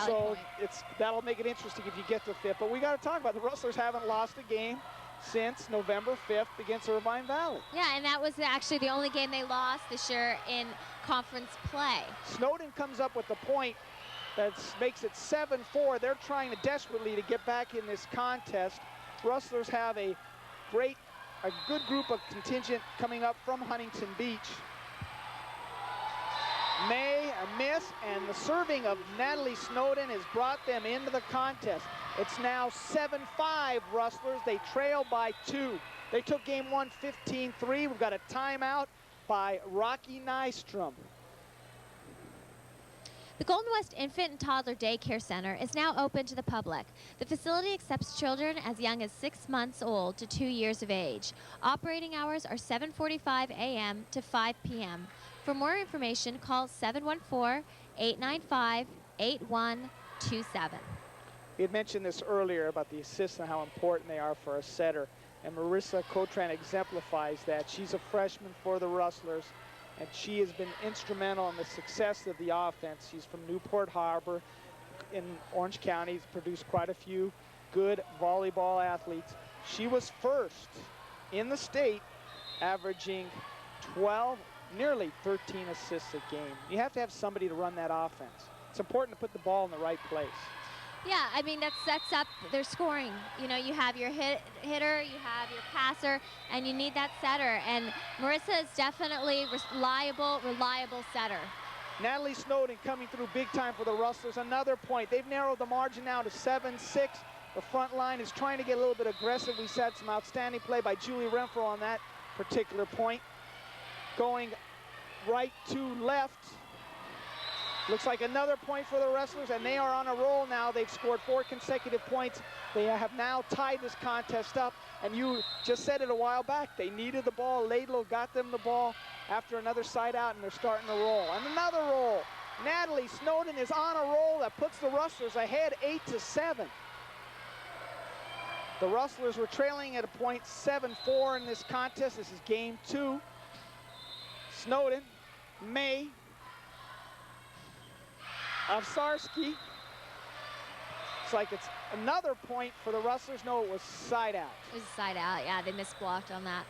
so point. That'll make it interesting if you get to 5th. But we got to talk about the Rustlers haven't lost a game since November 5th against Irvine Valley. Yeah, and that was actually the only game they lost this year in conference play. Snowden comes up with the point that makes it 7-4. They're trying desperately to get back in this contest. Rustlers have a good group of contingent coming up from Huntington Beach. May, a miss, and the serving of Natalie Snowden has brought them into the contest. It's now 7-5 Rustlers. They trail by 2. They took game 1 15-3. We've got a timeout by Rocky Nystrom. The Golden West Infant and Toddler Daycare Center is now open to the public. The facility accepts children as young as 6 months old to 2 years of age. Operating hours are 7:45 a.m. to 5 p.m. For more information, call 714-895-8127. We had mentioned this earlier about the assists and how important they are for a setter. And Marissa Cotran exemplifies that. She's a freshman for the Rustlers, and she has been instrumental in the success of the offense. She's from Newport Harbor in Orange County. She's produced quite a few good volleyball athletes. She was first in the state, averaging 12, nearly 13 assists a game. You have to have somebody to run that offense. It's important to put the ball in the right place. Yeah, I mean, that sets up their scoring. You know, you have your hitter, you have your passer, and you need that setter. And Marissa is definitely reliable setter. Natalie Snowden coming through big time for the Rustlers. Another point. They've narrowed the margin now to 7-6. The front line is trying to get a little bit aggressive. We had some outstanding play by Julie Renfro on that particular point. Going right to left. Looks like another point for the Rustlers, and they are on a roll now. They've scored 4 consecutive points. They have now tied this contest up, and you just said it a while back. They needed the ball. Laidlow got them the ball after another side out, and they're starting to roll. And another roll. Natalie Snowden is on a roll that puts the Rustlers ahead 8-7. The Rustlers were trailing at a point 7-4 in this contest. This is game 2. Snowden, May, Avsarski. It's like it's another point for the Rustlers. No, it was side out. It was side out, yeah, they misblocked on that.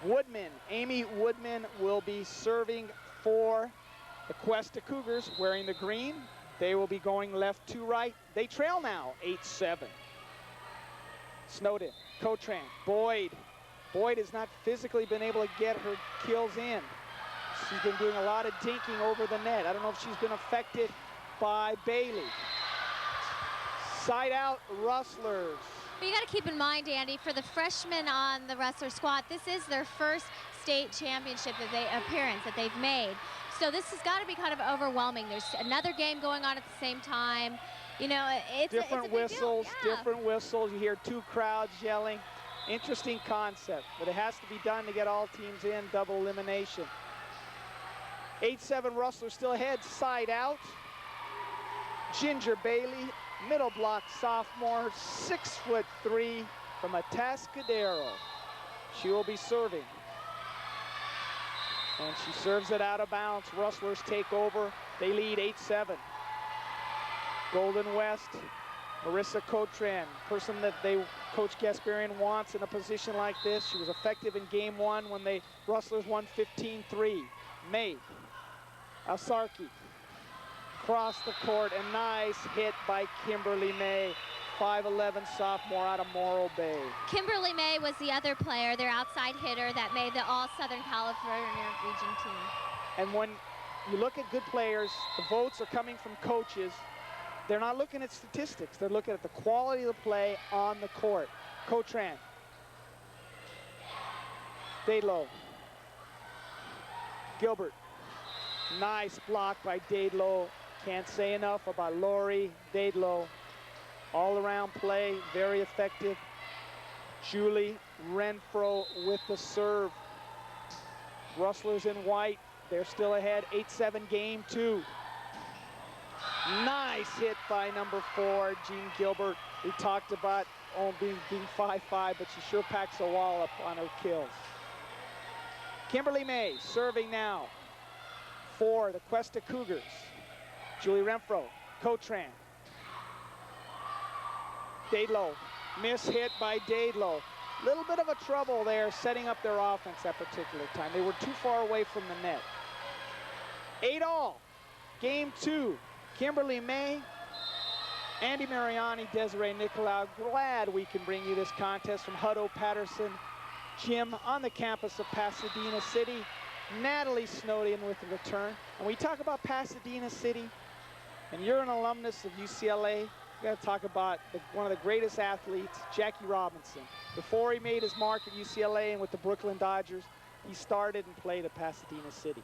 Woodman, Amy Woodman will be serving for the Cuesta Cougars, wearing the green. They will be going left to right. They trail now 8-7. Snowden, Cotran, Boyd. Boyd has not physically been able to get her kills in. She's been doing a lot of dinking over the net. I don't know if she's been affected by Bailey. Side out, Rustlers. But you got to keep in mind, Andy, for the freshmen on the Rustler squad, this is their first state championship appearance that they've made. So this has got to be kind of overwhelming. There's another game going on at the same time. You know, it's different a big whistles, deal. Yeah. different whistles. You hear two crowds yelling. Interesting concept, but it has to be done to get all teams in, double elimination. 8-7 Rustlers still ahead, side out. Ginger Bailey, middle block sophomore, 6'3" from Atascadero. She will be serving. And she serves it out of bounds. Rustlers take over. They lead 8-7. Golden West, Marissa Cotran, person that Coach Gasparian wants in a position like this. She was effective in game one when Rustlers won 15-3. May Alsarki, across the court, a nice hit by Kimberly May, 5'11" sophomore out of Morro Bay. Kimberly May was the other player, their outside hitter that made the All-Southern California region team. And when you look at good players, the votes are coming from coaches. They're not looking at statistics. They're looking at the quality of the play on the court. Cotran. Dadelow. Gilbert. Nice block by Dadelow. Can't say enough about Lori Dadelow. All-around play, very effective. Julie Renfro with the serve. Rustlers in white. They're still ahead, 8-7 game two. Nice hit by number 4, Jean Gilbert. We talked about being 5'5", but she sure packs a wallop on her kills. Kimberly May serving now for the Cuesta Cougars. Julie Renfro, Cotran. Dadelow, miss hit by Dadelow. Little bit of a trouble there setting up their offense that particular time. They were too far away from the net. 8-all, game two. Kimberly May, Andy Mariani, Desiree Nicolau. Glad we can bring you this contest from Hutto Patterson Gym on the campus of Pasadena City. Natalie Snowden with the return. And we talk about Pasadena City, and you're an alumnus of UCLA. We got to talk about one of the greatest athletes, Jackie Robinson. Before he made his mark at UCLA and with the Brooklyn Dodgers, he started and played at Pasadena City.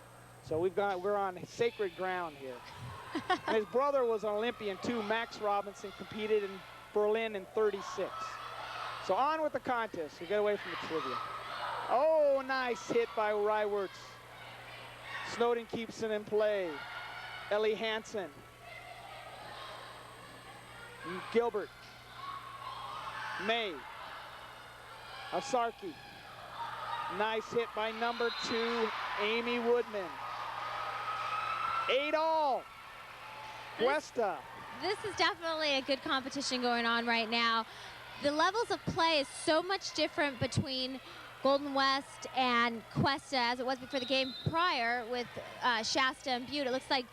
So we're on sacred ground here. And his brother was an Olympian too. Max Robinson competed in Berlin in '36. So on with the contest. We get away from the trivia. Oh, nice hit by Rywards. Snowden keeps it in play. Ellie Hansen. Gilbert. May. Asarki. Nice hit by number 2, Amy Woodman. 8-all. Cuesta. This is definitely a good competition going on right now. The levels of play is so much different between Golden West and Cuesta as it was before the game prior with Shasta and Butte. It looks like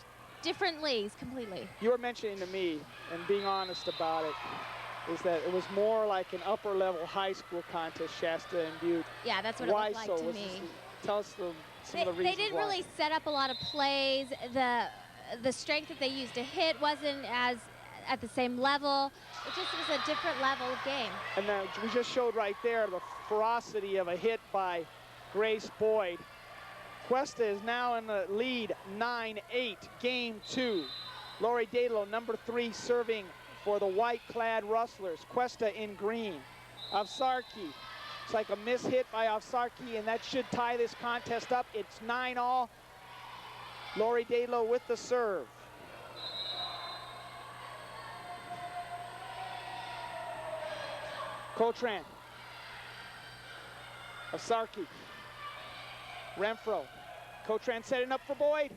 different leagues completely. You were mentioning to me, and being honest about it, is that it was more like an upper level high school contest, Shasta and Butte. Yeah, that's what it looked like to me. Tell us some of the reasons they didn't really set up a lot of plays. The strength that they used to hit wasn't as at the same level. It just was a different level of game. And we just showed right there the ferocity of a hit by Grace Boyd. Cuesta is now in the lead, 9-8, game 2. Lori Dadelow, number 3, serving for the white-clad Rustlers. Cuesta in green. Avsarki. It's like a miss hit by Avsarki, and that should tie this contest up. It's 9-all. Lori Dadelow with the serve. Cotran. Avsarki. Renfro. Cotran setting up for Boyd.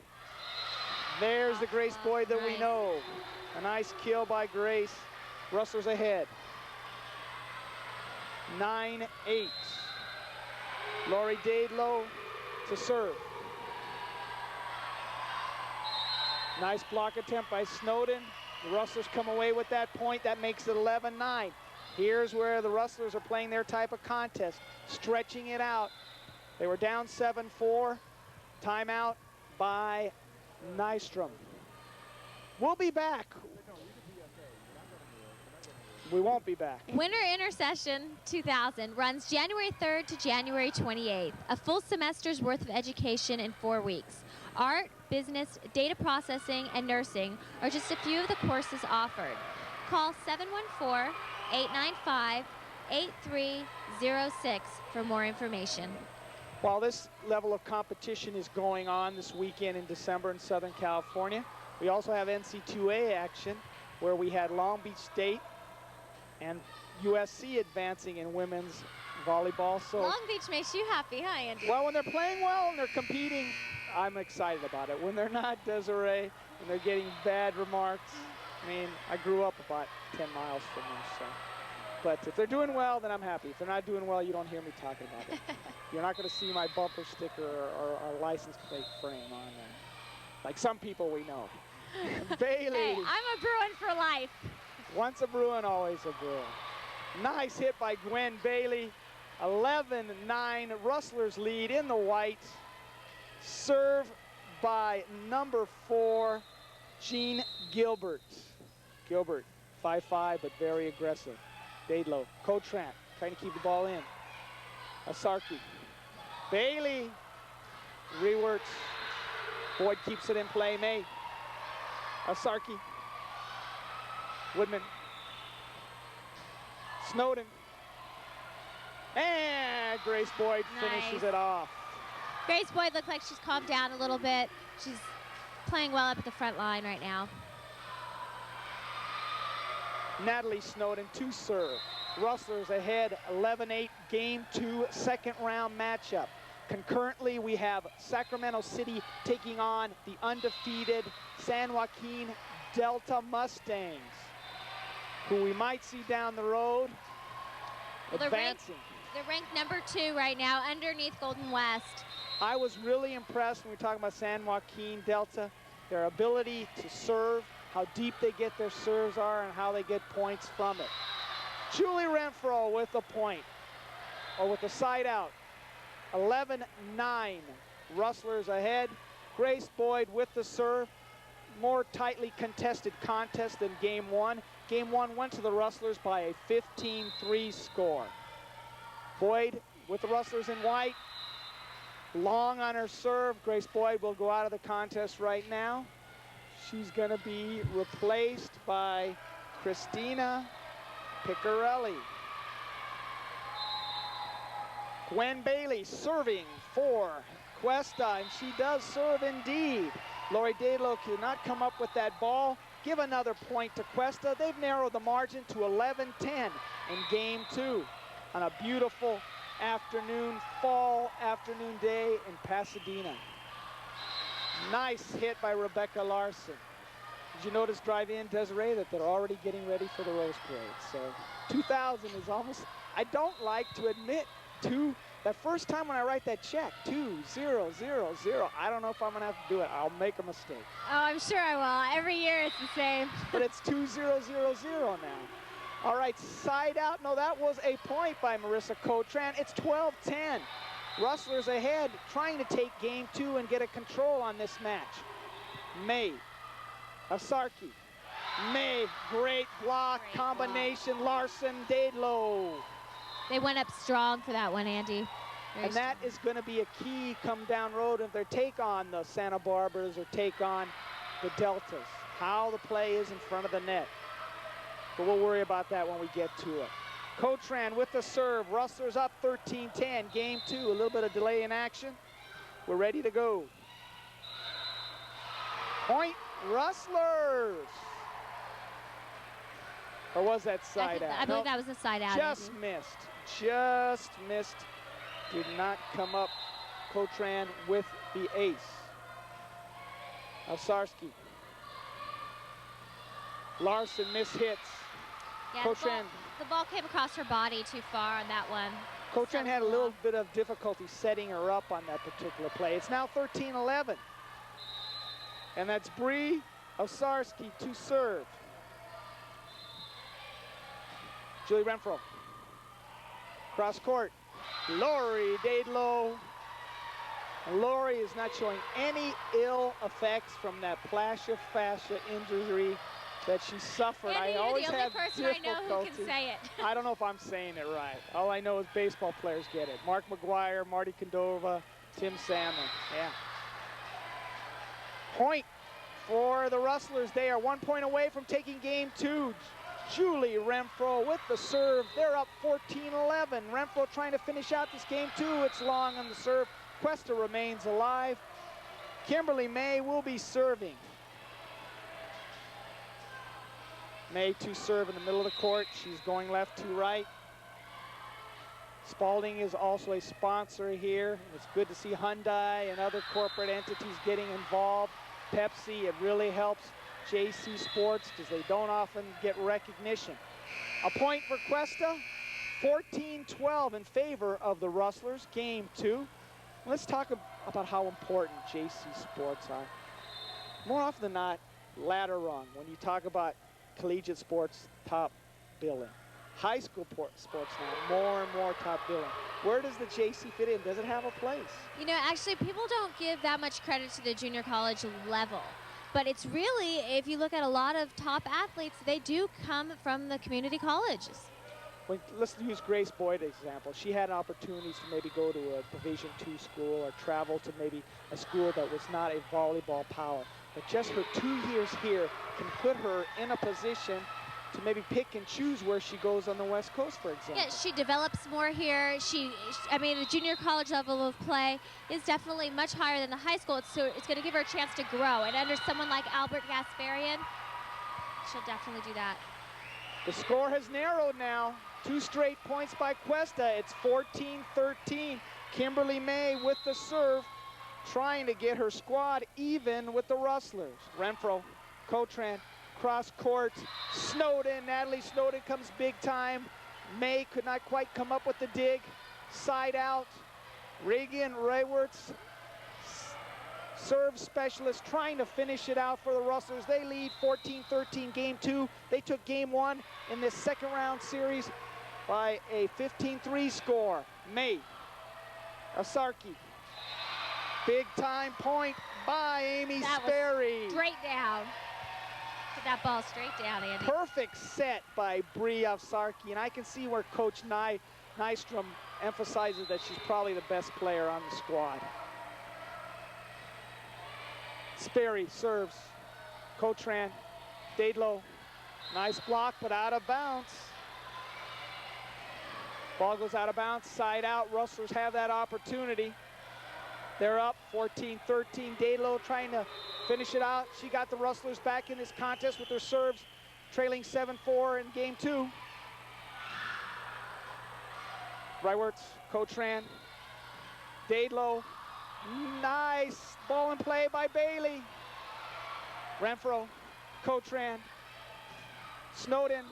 There's the Grace Boyd that we know. A nice kill by Grace. Rustlers ahead. 9-8. Lori Dadelow to serve. Nice block attempt by Snowden. The Rustlers come away with that point. That makes it 11-9. Here's where the Rustlers are playing their type of contest, stretching it out. They were down 7-4. Timeout by Nystrom. We'll be back. We won't be back. Winter Intersession 2000 runs January 3rd to January 28th, a full semester's worth of education in 4 weeks. Art, business, data processing, and nursing are just a few of the courses offered. Call 714-895-8306 for more information. While this level of competition is going on this weekend in December in Southern California, we also have NC2A action where we had Long Beach State and USC advancing in women's volleyball. So Long Beach makes you happy, huh, Andy? well, when they're playing well and they're competing, I'm excited about it. When they're not, Desiree, and they're getting bad remarks, I mean, I grew up about 10 miles from there, so. But if they're doing well, then I'm happy. If they're not doing well, you don't hear me talking about it. You're not going to see my bumper sticker or license plate frame on there, like some people we know. Bailey. Hey, I'm a Bruin for life. Once a Bruin, always a Bruin. Nice hit by Gwen Bailey. 11-9, Rustlers lead in the white. Serve by number 4, Jean Gilbert. Gilbert, 5'5", but very aggressive. Daidlow, Cotran, trying to keep the ball in. Asarki. Bailey reworks. Boyd keeps it in play. May. Asarki. Woodman. Snowden. And Grace Boyd finishes it off. Grace Boyd looked like she's calmed down a little bit. She's playing well up at the front line right now. Natalie Snowden to serve. Rustlers ahead 11-8, game 2, second round matchup. Concurrently, we have Sacramento City taking on the undefeated San Joaquin Delta Mustangs, who we might see down the road advancing. They're ranked number 2 right now, underneath Golden West. I was really impressed when we talk about San Joaquin Delta, their ability to serve, how deep they get their serves are, and how they get points from it. Julie Renfro with a point, or with a side out. 11-9, Rustlers ahead. Grace Boyd with the serve. More tightly contested contest than game 1. Game 1 went to the Rustlers by a 15-3 score. Boyd with the Rustlers in white. Long on her serve. Grace Boyd will go out of the contest right now. She's going to be replaced by Christina Piccarelli. Gwen Bailey serving for Cuesta, and she does serve indeed. Lori Daidlow cannot come up with that ball. Give another point to Cuesta. They've narrowed the margin to 11-10 in game 2 on a beautiful afternoon, fall afternoon day in Pasadena. Nice hit by Rebecca Larson. Did you notice drive in, Desiree, that they're already getting ready for the Rose Parade? So 2000 is almost, I don't like to admit, that first time when I write that check, 2000, I don't know if I'm gonna have to do it. I'll make a mistake. Oh, I'm sure I will. Every year it's the same. But it's 2000 now. All right, side out. No, that was a point by Marissa Cotran. It's 12-10. Rustlers ahead, trying to take game 2 and get a control on this match. May, Asarki, May, great block, combination, Larson, Daidlow. They went up strong for that one, Andy. And that is going to be a key come down road if they take on the Santa Barbaras or take on the Deltas, how the play is in front of the net. But we'll worry about that when we get to it. Cotran with the serve. Rustlers up 13-10. Game 2, a little bit of delay in action. We're ready to go. Point Rustlers. Or was that side out? I believe that was a side out. Just missed. Just missed. Did not come up. Cotran with the ace. Alsarski. Larson mishits. Yeah, Cotran. the ball came across her body too far on that one. Cotran had a little bit of difficulty setting her up on that particular play. It's now 13-11. And that's Bree Osarski to serve. Julie Renfro. Cross court. Lori Daidlow. Lori is not showing any ill effects from that plantar fascia injury that she suffered. Andy, I you're always the only have person I know who difficulty. can say it. I don't know if I'm saying it right. All I know is baseball players get it. Mark McGuire, Marty Cordova, Tim Salmon. Yeah. Point for the Rustlers. They are 1 point away from taking game 2. Julie Renfro with the serve. They're up 14-11. Renfro trying to finish out this game 2. It's long on the serve. Cuesta remains alive. Kimberly May will be serving. May to serve in the middle of the court. She's going left to right. Spalding is also a sponsor here. It's good to see Hyundai and other corporate entities getting involved. Pepsi, it really helps JC Sports because they don't often get recognition. A point for Cuesta, 14-12 in favor of the Rustlers, game 2. Let's talk about how important JC Sports are. More often than not, ladder rung when you talk about collegiate sports top billing. High school sports now, more and more top billing. Where does the JC fit in? Does it have a place? You know, actually, people don't give that much credit to the junior college level. But it's really, if you look at a lot of top athletes, they do come from the community colleges. Let's use Grace Boyd as an example. She had opportunities to maybe go to a Division II school or travel to maybe a school that was not a volleyball power. But just her 2 years here can put her in a position to maybe pick and choose where she goes on the West Coast, for example. Yeah, she develops more here. I mean, the junior college level of play is definitely much higher than the high school. So it's going to give her a chance to grow. And under someone like Albert Gasparian, she'll definitely do that. The score has narrowed now. 2 straight points by Cuesta. It's 14-13. Kimberly May with the serve, trying to get her squad even with the Rustlers. Renfro, Cotran, cross court. Snowden, Natalie Snowden comes big time. May could not quite come up with the dig. Side out. Reagan Rayworth's serve specialist trying to finish it out for the Rustlers. They lead 14-13 game 2. They took game 1 in this second round series by a 15-3 score. May, Asarki. Big time point by Amy Sperry. Straight down. Put that ball straight down, Andy. Perfect set by Bree Avsarki, and I can see where Coach Nystrom emphasizes that she's probably the best player on the squad. Sperry serves. Cotran, Daedlow, nice block, but out of bounds. Ball goes out of bounds, side out. Rustlers have that opportunity. They're up 14-13. Daedlow trying to finish it out. She got the Rustlers back in this contest with their serves, trailing 7-4 in game 2. Rywerts, Cotran, Daedlow. Nice ball in play by Bailey. Renfro, Cotran, Snowden.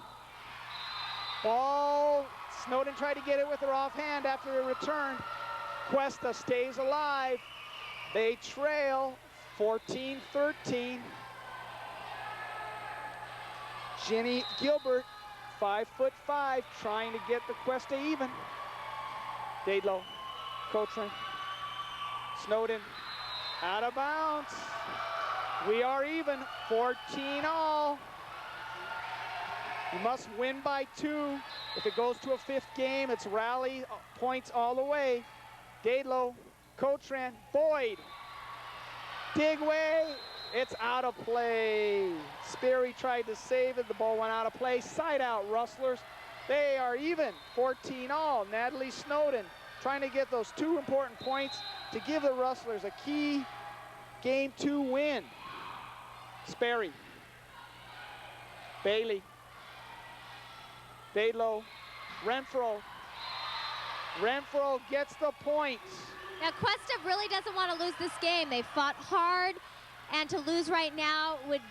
Ball, Snowden tried to get it with her offhand after a return. Cuesta stays alive. They trail 14-13. Jenny Gilbert, 5'5", trying to get the Cuesta even. Daedlow, Cotran, Snowden, out of bounds. We are even, 14-all. You must win by 2. If it goes to a 5th game, it's rally points all the way. Daedlow, Cotran, Boyd. Dig way, it's out of play. Sperry tried to save it, the ball went out of play. Side out, Rustlers. They are even, 14-all. Natalie Snowden trying to get those 2 important points to give the Rustlers a key game 2 win. Sperry, Bailey, Daedlow, Renfro. Renfro gets the points. Now, Cuesta really doesn't want to lose this game. They fought hard, and to lose right now would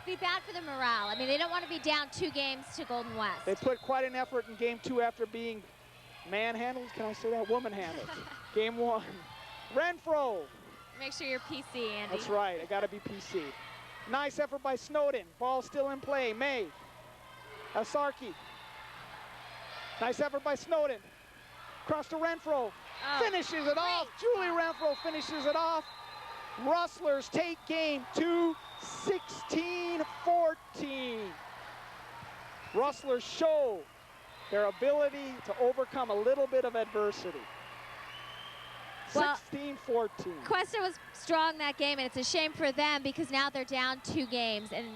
be bad for the morale. I mean, they don't want to be down 2 games to Golden West. They put quite an effort in game 2 after being manhandled. Can I say that? Woman-handled. Game 1. Renfro. Make sure you're PC, Andy. That's right. I got to be PC. Nice effort by Snowden. Ball still in play. May. Asarki. Nice effort by Snowden. Cross to Renfro. Finishes it off. Julie Renfro finishes it off. Rustlers take game 2, 16-14. Rustlers show their ability to overcome a little bit of adversity. Well, 16-14. Cuesta was strong that game, and it's a shame for them because now they're down 2 games, and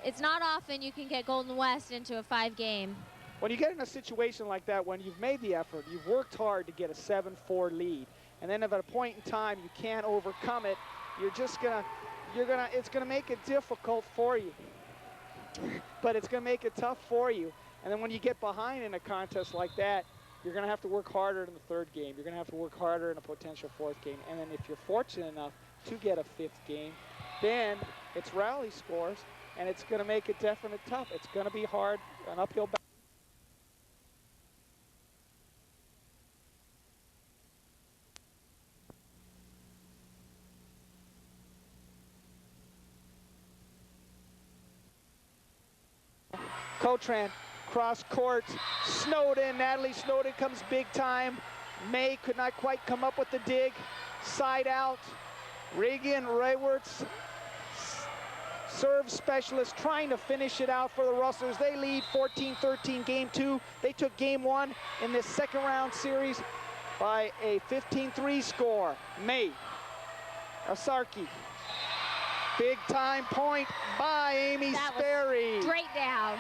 it's not often you can get Golden West into a 5-game. When you get in a situation like that, when you've made the effort, you've worked hard to get a 7-4 lead, and then if at a point in time you can't overcome it, it's gonna make it difficult for you. But it's gonna make it tough for you. And then when you get behind in a contest like that, you're going to have to work harder in the 3rd game. You're going to have to work harder in a potential 4th game. And then if you're fortunate enough to get a 5th game, then it's rally scores, and it's going to make it definitely tough. It's going to be hard, an uphill battle. Cotran. Cross court, Snowden, Natalie Snowden comes big time. May could not quite come up with the dig. Side out, Reagan Rayworth's serve specialist trying to finish it out for the Rustlers. They lead 14-13 game 2. They took game 1 in this 2nd round series by a 15-3 score. May, Asarki. Big time point by Amy Sperry. Straight down.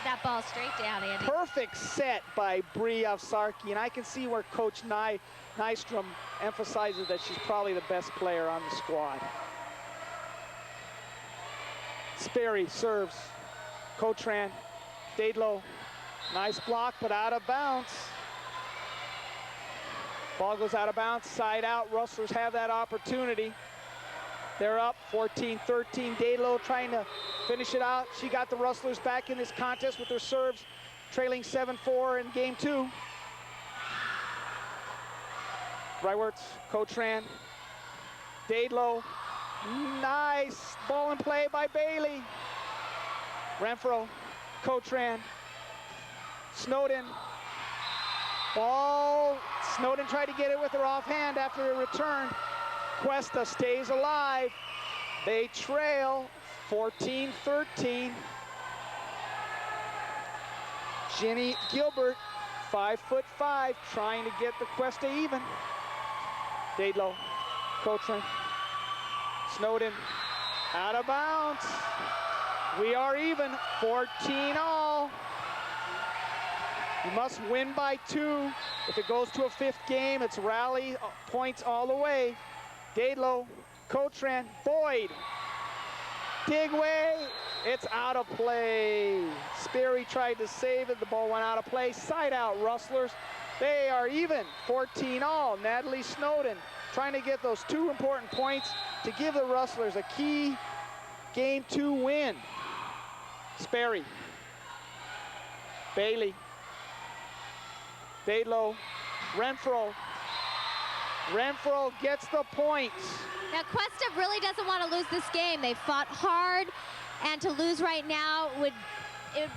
That ball straight down, Andy. Perfect set by Bree Avsarki, and I can see where Coach Nystrom emphasizes that she's probably the best player on the squad. Sperry serves. Cotran, Daedlow, nice block, but out of bounds. Ball goes out of bounds, side out. Rustlers have that opportunity. They're up 14-13. Daedlow trying to finish it out. She got the Rustlers back in this contest with their serves, trailing 7-4 in game 2. Rayworth, Cotran, Daedlow. Nice ball in play by Bailey. Renfro, Cotran, Snowden. Ball, Snowden tried to get it with her offhand after a return. Cuesta stays alive. They trail 14-13. Ginny Gilbert, 5'5", trying to get the Cuesta even. Daedlow, Cotran, Snowden, out of bounds. We are even, 14-all. You must win by 2. If it goes to a 5th game, it's rally points all the way. Daedlow, Cotran, Boyd. Dig way, it's out of play. Sperry tried to save it, the ball went out of play. Side out, Rustlers. They are even, 14-all. Natalie Snowden trying to get those 2 important points to give the Rustlers a key game 2 win. Sperry, Bailey, Daedlow, Renfro. Renfro gets the points. Now, Cuesta really doesn't want to lose this game. They fought hard, and to lose right now it would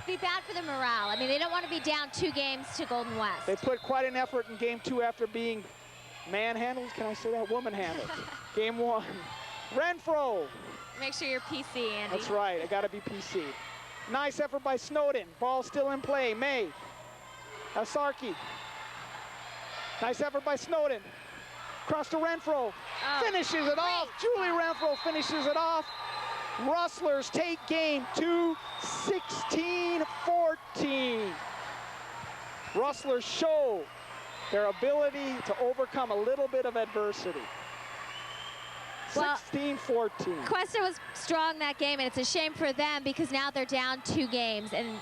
be bad for the morale. I mean, they don't want to be down 2 games to Golden West. They put quite an effort in game 2 after being manhandled. Can I say that? Woman-handled. Game 1. Renfro. Make sure you're PC, Andy. That's right. I got to be PC. Nice effort by Snowden. Ball still in play. May. Asarki. Nice effort by Snowden. Cross to Renfro. Finishes it off. Julie Renfro finishes it off. Rustlers take game 2, 16-14. Rustlers show their ability to overcome a little bit of adversity. 16-14. Cuesta was strong that game, and it's a shame for them because now they're down 2 games, and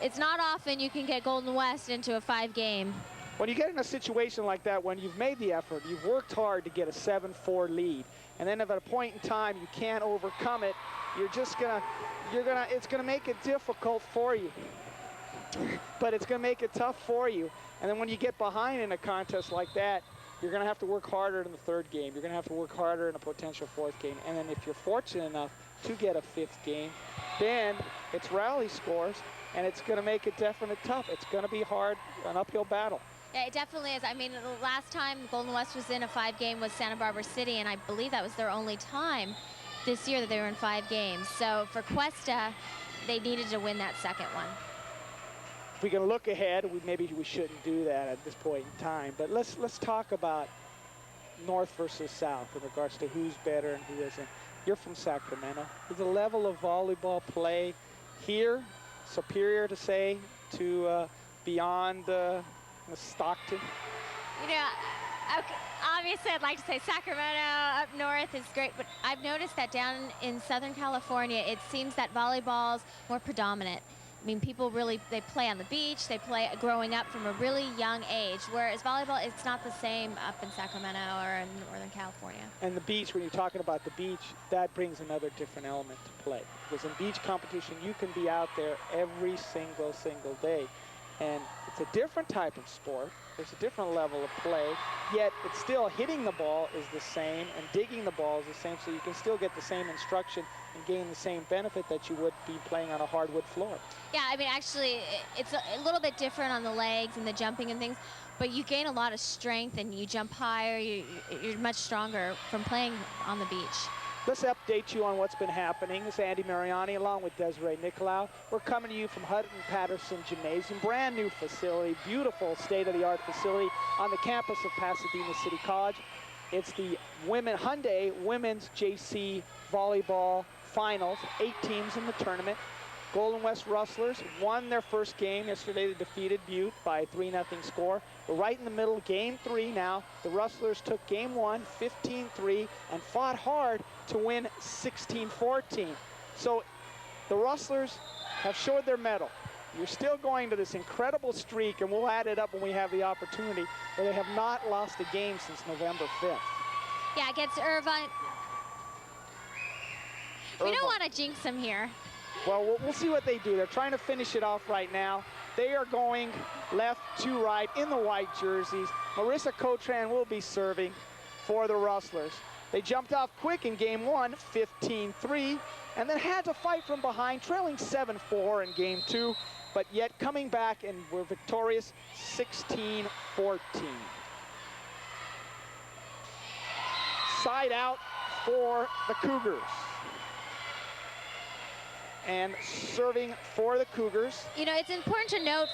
it's not often you can get Golden West into a 5-game. When you get in a situation like that, when you've made the effort, you've worked hard to get a 7-4 lead, and then if at a point in time you can't overcome it, it's gonna make it difficult for you. But it's gonna make it tough for you. And then when you get behind in a contest like that, you're gonna have to work harder in the 3rd game. You're gonna have to work harder in a potential 4th game. And then if you're fortunate enough to get a 5th game, then it's rally scores, and it's gonna make it definitely tough. It's gonna be hard, an uphill battle. Yeah, it definitely is. I mean, the last time Golden West was in a 5-game was Santa Barbara City, and I believe that was their only time. this year that they were in 5 games. So for Cuesta, they needed to win that second one. If we can look ahead, maybe we shouldn't do that at this point in time, but let's talk about North versus South in regards to who's better and who isn't. You're from Sacramento. Is the level of volleyball play here superior to, say, to beyond Stockton? You know, okay, obviously I'd like to say Sacramento up north is great, but I've noticed that down in Southern California, it seems that volleyball's more predominant. I mean, people really, they play on the beach, they play growing up from a really young age, whereas volleyball, it's not the same up in Sacramento or in Northern California. And the beach, when you're talking about the beach, that brings another different element to play. Because in beach competition, you can be out there every single day. And it's a different type of sport. There's a different level of play, yet it's still hitting the ball is the same and digging the ball is the same, so you can still get the same instruction and gain the same benefit that you would be playing on a hardwood floor. Yeah, I mean, actually, it's a little bit different on the legs and the jumping and things, but you gain a lot of strength and you jump higher. You're much stronger from playing on the beach. Let's update you on what's been happening. This is Andy Mariani along with Desiree Nicolau. We're coming to you from Hutton-Patterson Gymnasium, brand new facility, beautiful state-of-the-art facility on the campus of Pasadena City College. It's the Hyundai Women's JC Volleyball Finals, 8 teams in the tournament. Golden West Rustlers won their first game. Yesterday they defeated Butte by a 3-0 score. We're right in the middle, game 3 now. The Rustlers took game 1, 15-3, and fought hard to win 16-14. So the Rustlers have showed their mettle. You're still going to this incredible streak, and we'll add it up when we have the opportunity, where they have not lost a game since November 5th. Yeah, against Irvine. We don't want to jinx them here. Well, we'll see what they do. They're trying to finish it off right now. They are going left to right in the white jerseys. Marissa Cotran will be serving for the Rustlers. They jumped off quick in game 1, 15-3, and then had to fight from behind, trailing 7-4 in game 2, but yet coming back and were victorious 16-14. Side out for the Cougars. And serving for the Cougars. You know, it's important to note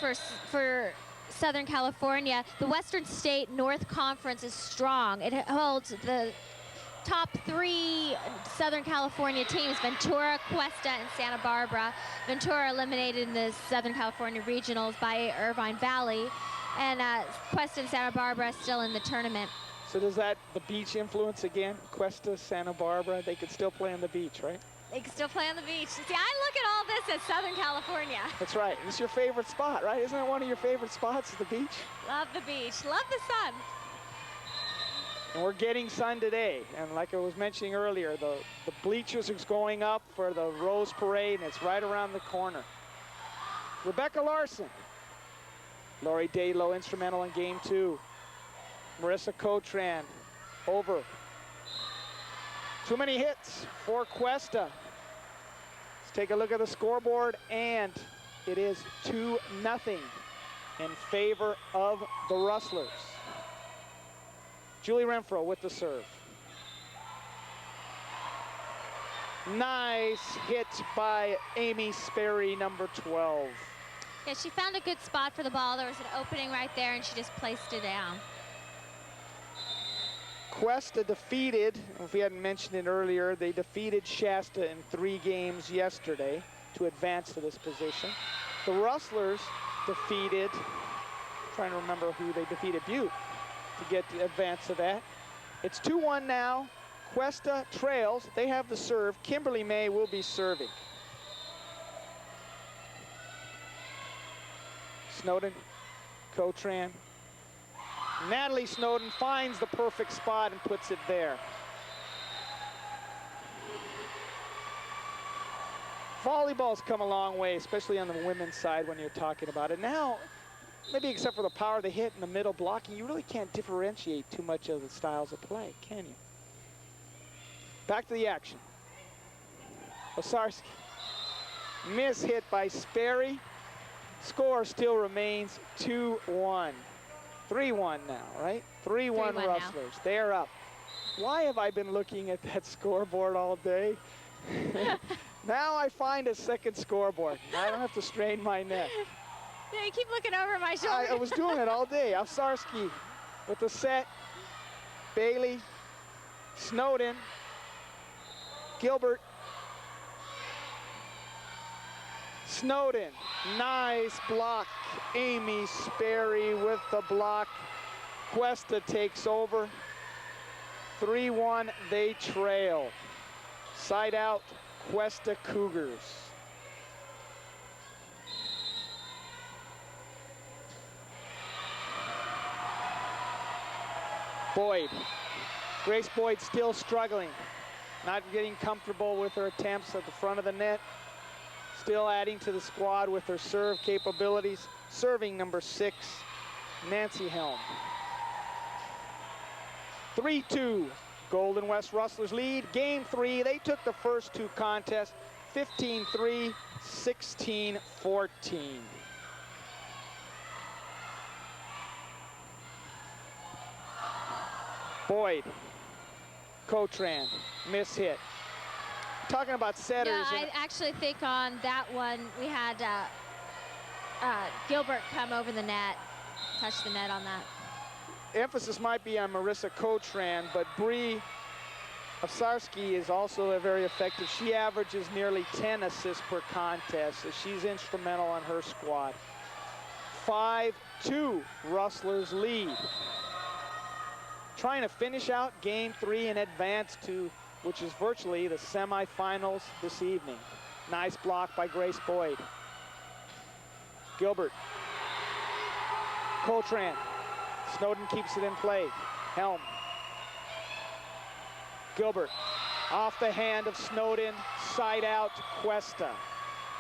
for Southern California, the Western State North Conference is strong. It holds the top 3 Southern California teams, Ventura, Cuesta, and Santa Barbara. Ventura eliminated in the Southern California regionals by Irvine Valley, and Cuesta and Santa Barbara still in the tournament. So does that, the beach influence again? Cuesta, Santa Barbara, they could still play on the beach, right? They can still play on the beach. See, I look at all this as Southern California. That's right. It's your favorite spot, right? Isn't it one of your favorite spots, the beach? Love the beach. Love the sun. And we're getting sun today. And like I was mentioning earlier, the bleachers is going up for the Rose Parade, and it's right around the corner. Rebecca Larson. Lori Daylow instrumental in game 2. Marissa Cotran over. Too many hits for Cuesta. Let's take a look at the scoreboard, and it is 2-0 in favor of the Rustlers. Julie Renfro with the serve. Nice hit by Amy Sperry, number 12. Yeah, she found a good spot for the ball. There was an opening right there, and she just placed it down. Cuesta defeated, if we hadn't mentioned it earlier, they defeated Shasta in 3 games yesterday to advance to this position. The Rustlers defeated, trying to remember who they defeated, Butte, to get the advance to that. It's 2-1 now. Cuesta trails. They have the serve. Kimberly May will be serving. Snowden, Cotran. Natalie Snowden finds the perfect spot and puts it there. Volleyball's come a long way, especially on the women's side when you're talking about it. Now, maybe except for the power of the hit in the middle blocking, you really can't differentiate too much of the styles of play, can you? Back to the action. Osarski. Miss hit by Sperry. Score still remains 2-1. 3-1 now, right? 3-1 Rustlers. They're up. why have I been looking at that scoreboard all day? Now I find a second scoreboard. I don't have to strain my neck. Yeah, you keep looking over my shoulder. I was doing it all day. Ovsarski with the set. Bailey, Snowden, Gilbert, Snowden, nice block. Amy Sperry with the block. Cuesta takes over. 3-1, they trail. Side out, Cuesta Cougars. Boyd. Grace Boyd still struggling. Not getting comfortable with her attempts at the front of the net. Still adding to the squad with her serve capabilities. Serving number 6, Nancy Helm. 3-2, Golden West Rustlers lead. Game 3, they took the first 2 contests, 15-3, 16-14. Boyd, Cotran, miss hit. Talking about setters. Yeah, I actually think on that one we had Gilbert come over the net, touch the net on that. Emphasis might be on Marissa Cotran, but Bree Ovsarski is also very effective. She averages nearly 10 assists per contest, so she's instrumental on her squad. 5-2, Rustlers lead. Trying to finish out game 3 and advance to, which is virtually the semifinals this evening. Nice block by Grace Boyd. Gilbert. Coltrane. Snowden keeps it in play. Helm. Gilbert. Off the hand of Snowden. Side out Cuesta.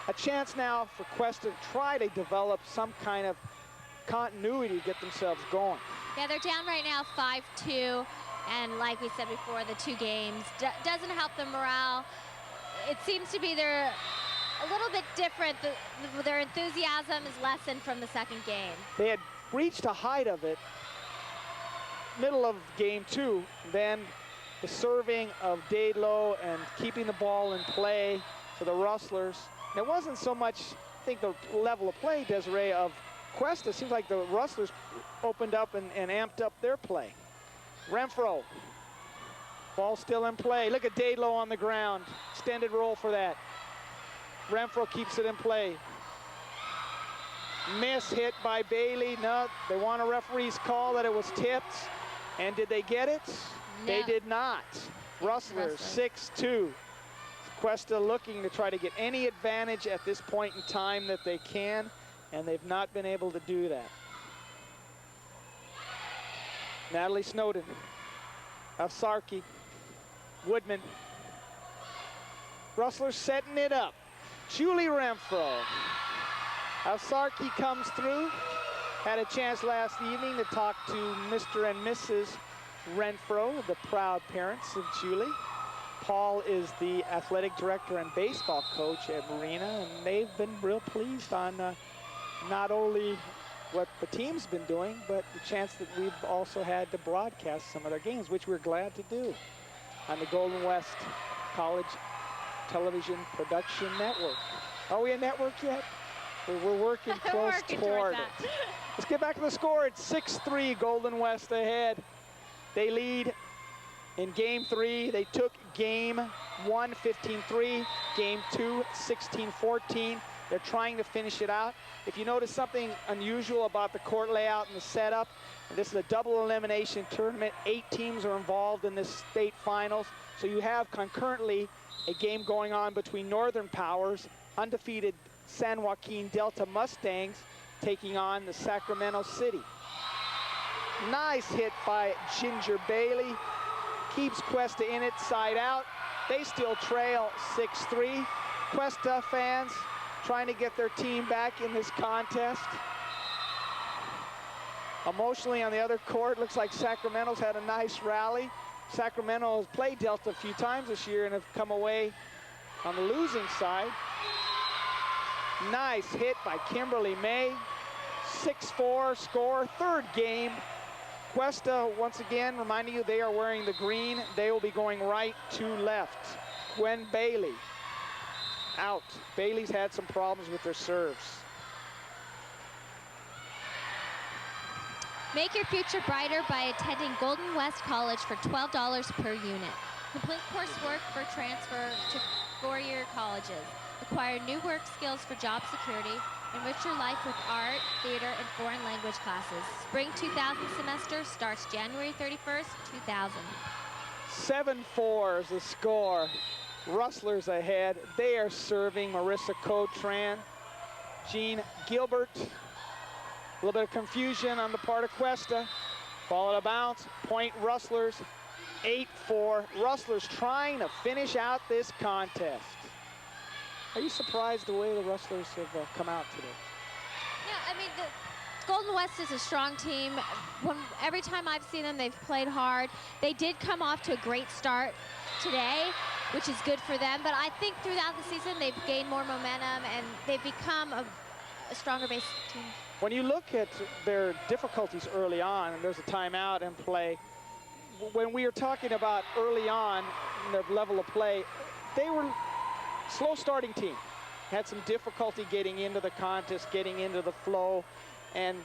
A chance now for Cuesta to try to develop some kind of continuity to get themselves going. Yeah, they're down right now 5-2. And like we said before, the 2 games doesn't help the morale. It seems to be they're a little bit different. Their enthusiasm is lessened from the second game. They had reached a height of it middle of game 2. Then the serving of Dadelow and keeping the ball in play for the Rustlers. And it wasn't so much, I think, the level of play, Desiree, of Cuesta. It seems like the Rustlers opened up and amped up their play. Renfro, ball still in play. Look at Dadelow on the ground. Extended roll for that. Renfro keeps it in play. Miss hit by Bailey. No, they want a referee's call that it was tipped. And did they get it? No. They did not. Rustlers 6-2. Cuesta looking to try to get any advantage at this point in time that they can, and they've not been able to do that. Natalie Snowden, Ovsarki, Woodman. Rustlers setting it up. Julie Renfro. Ovsarki comes through. Had a chance last evening to talk to Mr. and Mrs. Renfro, the proud parents of Julie. Paul is the athletic director and baseball coach at Marina, and they've been real pleased on not only what the team's been doing, but the chance that we've also had to broadcast some of their games, which we're glad to do on the Golden West College Television Production Network. Are we a network yet? We're working close toward it. Let's get back to the score. It's 6-3, Golden West ahead. They lead in game 3. They took game 1, 15-3, game 2, 16-14. They're trying to finish it out. If you notice something unusual about the court layout and the setup, this is a double elimination tournament. 8 teams are involved in this state finals. So you have concurrently a game going on between Northern Powers, undefeated San Joaquin Delta Mustangs, taking on the Sacramento City. Nice hit by Ginger Bailey. Keeps Cuesta in it, side out. They still trail 6-3. Cuesta fans trying to get their team back in this contest. Emotionally on the other court, looks like Sacramento's had a nice rally. Sacramento has played Delta a few times this year and have come away on the losing side. Nice hit by Kimberly May. 6-4 score, third game Cuesta, once again, reminding you they are wearing the green. They will be going right to left. Gwen Bailey out. Bailey's had some problems with their serves. Make your future brighter by attending Golden West College for $12 per unit. Complete coursework for transfer to four-year colleges. Acquire new work skills for job security. Enrich your life with art, theater, and foreign language classes. Spring 2000 semester starts January 31st, 2000. 7-4 is the score. Rustlers ahead. They are serving Marissa Cotran, Jean Gilbert. A little bit of confusion on the part of Cuesta. Ball out of bounds. Point Rustlers. 8-4. Rustlers trying to finish out this contest. Are you surprised the way the Rustlers have come out today? Yeah, I mean, Golden West is a strong team. Every time I've seen them, they've played hard. They did come off to a great start today, which is good for them. But I think throughout the season, they've gained more momentum, and they've become a stronger base team. When you look at their difficulties early on, and there's a timeout in play, when we are talking about early on in their level of play, they were slow starting team. Had some difficulty getting into the contest, getting into the flow, and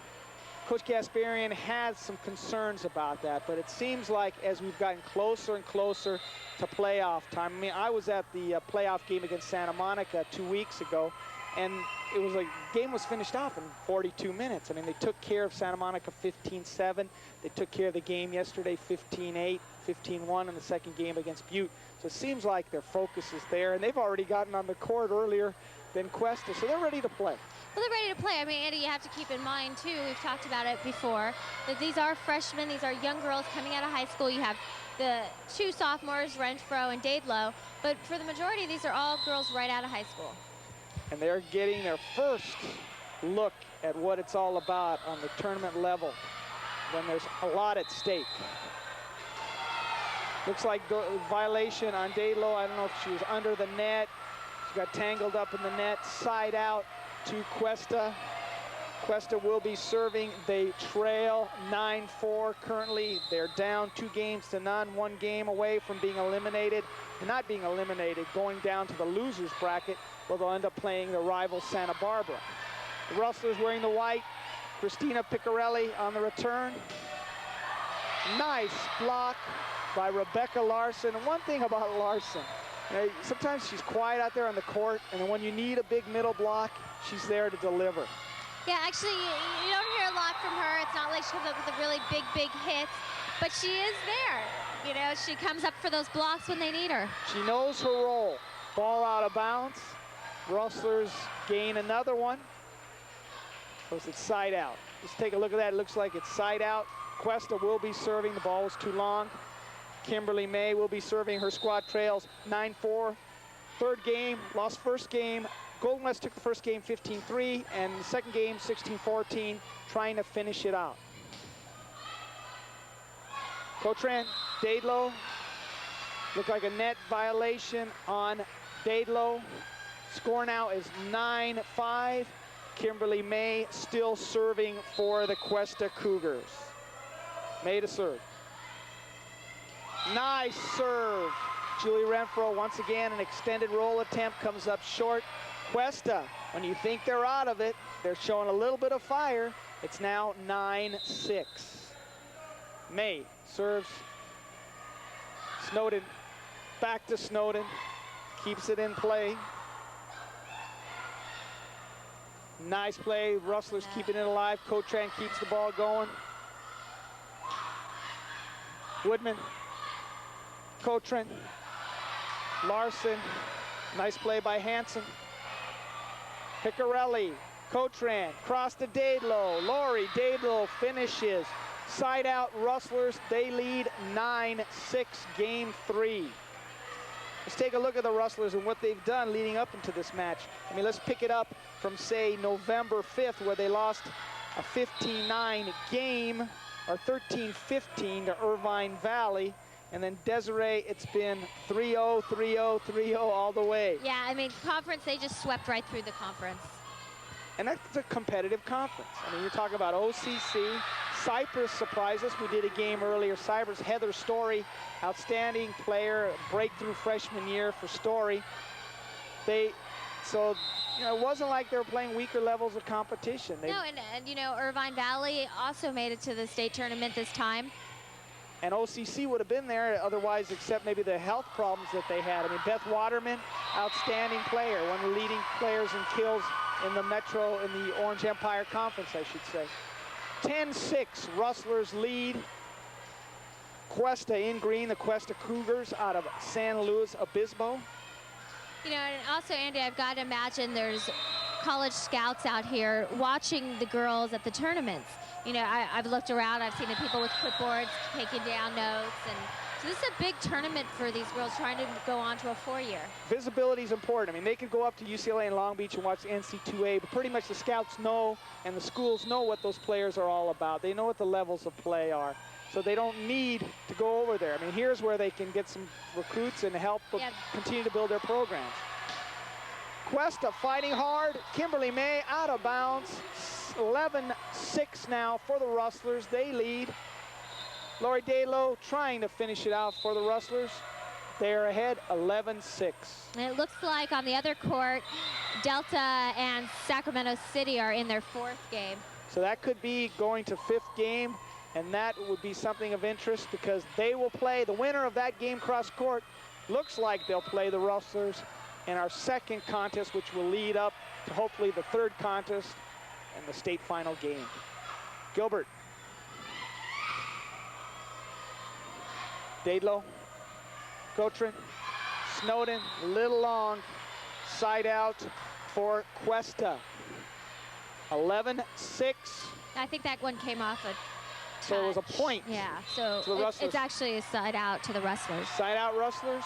Coach Gasparian has some concerns about that, but it seems like as we've gotten closer and closer to playoff time, I mean, I was at the playoff game against Santa Monica 2 weeks ago, and it was like, game was finished off in 42 minutes. I mean, they took care of Santa Monica 15-7. They took care of the game yesterday 15-8, 15-1 in the second game against Butte. So it seems like their focus is there, and they've already gotten on the court earlier than Cuesta, so they're ready to play. Well, they're ready to play. I mean, Andy, you have to keep in mind, too, we've talked about it before, that these are freshmen. These are young girls coming out of high school. You have the two sophomores, Renfro and Dadelow, but for the majority, these are all girls right out of high school. And they're getting their first look at what it's all about on the tournament level when there's a lot at stake. Looks like violation on Dadelow. I don't know if she was under the net. She got tangled up in the net. Side out to Cuesta. Cuesta will be serving. They trail 9-4 currently. They're down 2-0, 1 game away from being eliminated. Not being eliminated, going down to the losers bracket, where they'll end up playing the rival Santa Barbara. The Rustlers wearing the white. Christina Piccarelli on the return. Nice block by Rebecca Larson. And one thing about Larson, you know, sometimes she's quiet out there on the court, and then when you need a big middle block, she's there to deliver. Yeah, actually, you don't hear a lot from her. It's not like she comes up with the really big hits, but she is there. You know, she comes up for those blocks when they need her. She knows her role. Ball out of bounds. Rustlers gain another one. So it's side out. Let's take a look at that. It looks like it's side out. Cuesta will be serving. The ball was too long. Kimberly May will be serving. Her squad trails 9-4. Third game, lost first game. Golden West took the first game 15-3, and the second game 16-14, trying to finish it out. Cotran, Dadelow, looked like a net violation on Dadelow. Score now is 9-5. Kimberly May still serving for the Cuesta Cougars. May to serve. Nice serve. Julie Renfro, once again, an extended roll attempt, comes up short. Cuesta, when you think they're out of it, they're showing a little bit of fire. It's now 9-6. May serves. Snowden, back to Snowden, keeps it in play. Nice play, Rustlers keeping it alive. Cotran keeps the ball going. Woodman, Cotran, Larson, nice play by Hanson. Piccarelli, Cotran, cross to Dadelow. Lori, Dadelow finishes. Side out, Rustlers, they lead 9-6, game 3. Let's take a look at the Rustlers and what they've done leading up into this match. I mean, let's pick it up from, say, November 5th, where they lost a 15-9 game, or 13-15 to Irvine Valley. And then Desiree, it's been 3-0, 3-0, 3-0 all the way. Yeah, I mean, conference, they just swept right through the conference. And that's a competitive conference. I mean, you're talking about OCC, Cyprus surprised us. We did a game earlier. Cyprus, Heather Story, outstanding player, breakthrough freshman year for Story. So, you know, it wasn't like they were playing weaker levels of competition. No, and you know, Irvine Valley also made it to the state tournament this time. And OCC would have been there otherwise, except maybe the health problems that they had. I mean, Beth Waterman, outstanding player, one of the leading players in kills in the Metro, in the Orange Empire Conference, I should say. 10-6, Rustlers lead. Cuesta in green, the Cuesta Cougars out of San Luis Obispo. You know, and also, Andy, I've got to imagine there's college scouts out here watching the girls at the tournaments. You know, I've looked around, I've seen the people with clipboards taking down notes, and so this is a big tournament for these girls trying to go on to a 4-year. Visibility is important. I mean, they could go up to UCLA and Long Beach and watch NC2A, but pretty much the scouts know and the schools know what those players are all about. They know what the levels of play are. So they don't need to go over there. I mean, here's where they can get some recruits and help continue to build their programs. Cuesta fighting hard. Kimberly May out of bounds. 11-6 now for the Rustlers. They lead. Lori Daylow trying to finish it out for the Rustlers. They're ahead 11-6. And it looks like on the other court, Delta and Sacramento City are in their 4th game. So that could be going to 5th game, and that would be something of interest because they will play the winner of that game cross court. Looks like they'll play the Rustlers in our 2nd contest, which will lead up to hopefully the 3rd contest and the state final game. Gilbert. Daedlow. Gotrin. Snowden. A little long. Side out for Cuesta. 11-6. I think that one came off a touch. So it was a point. Yeah, so it's actually a side out to the Rustlers. Side out Rustlers.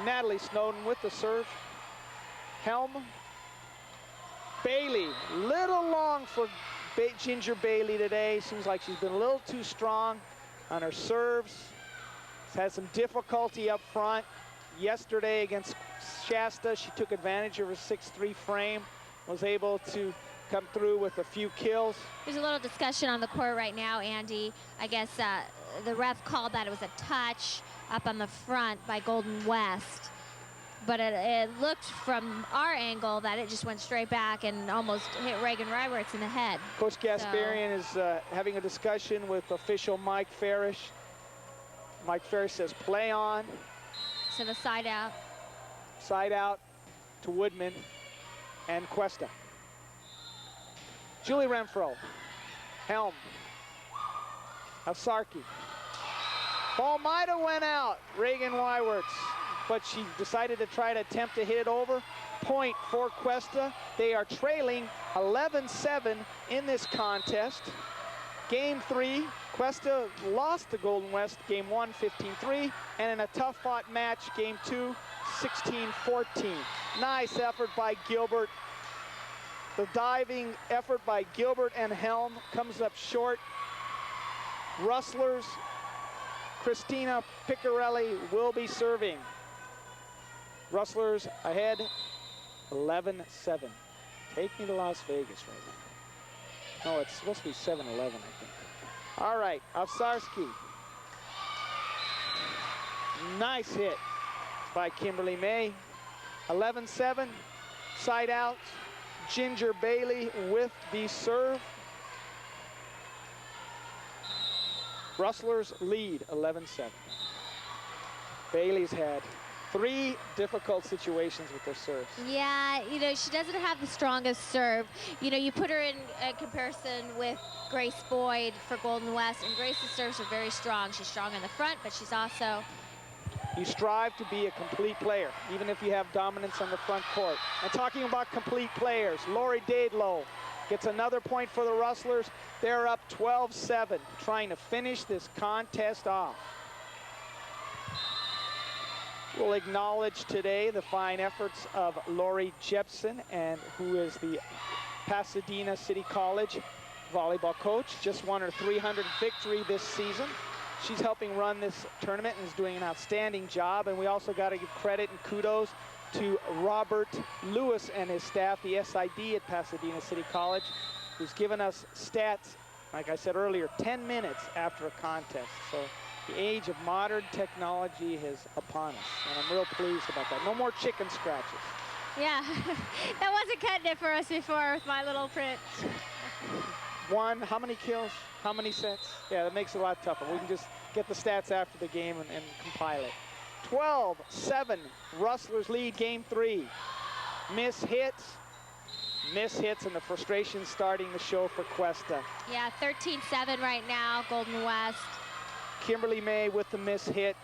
Natalie Snowden with the serve. Helm. Bailey, little long for Ginger Bailey today. Seems like she's been a little too strong on her serves. She's had some difficulty up front. Yesterday against Shasta, she took advantage of her 6'3" frame, was able to come through with a few kills. There's a little discussion on the court right now, Andy. I guess the ref called that it was a touch up on the front by Golden West. But it looked from our angle that it just went straight back and almost hit Reagan Rywerts in the head. Coach Gasparian is having a discussion with official Mike Farish. Mike Farish says play on. So the side out. Side out to Woodman and Cuesta. Julie Renfro. Helm. Avsarki. Ball might have went out. Reagan Rywerts. But she decided to try to attempt to hit it over. Point for Cuesta. They are trailing 11-7 in this contest. Game 3, Cuesta lost to Golden West. Game 1, 15-3. And in a tough fought match, game 2, 16-14. Nice effort by Gilbert. The diving effort by Gilbert and Helm comes up short. Rustlers, Christina Piccarelli will be serving. Rustlers ahead, 11-7. Take me to Las Vegas right now. No, it's supposed to be 7-11, I think. All right, Avsarski. Nice hit by Kimberly May. 11-7, side out. Ginger Bailey with the serve. Rustlers lead 11-7. Bailey's had 3 difficult situations with their serves. Yeah, you know, she doesn't have the strongest serve. You know, you put her in comparison with Grace Boyd for Golden West, and Grace's serves are very strong. She's strong in the front, but she's also... You strive to be a complete player, even if you have dominance on the front court. And talking about complete players, Lori Daedlow gets another point for the Rustlers. They're up 12-7, trying to finish this contest off. We'll acknowledge today the fine efforts of Lori Jepson, and who is the Pasadena City College volleyball coach. Just won her 300th victory this season. She's helping run this tournament and is doing an outstanding job. And we also got to give credit and kudos to Robert Lewis and his staff, the SID at Pasadena City College, who's given us stats Like I said earlier, 10 minutes after a contest. So the age of modern technology is upon us, and I'm real pleased about that. No more chicken scratches. Yeah, that wasn't cutting it for us before with my little print. One, how many kills? How many sets? Yeah, that makes it a lot tougher. We can just get the stats after the game and compile it. 12-7, Rustlers lead game 3. Miss hits, and the frustration starting to show for Cuesta. Yeah, 13-7 right now, Golden West. Kimberly May with the miss hit,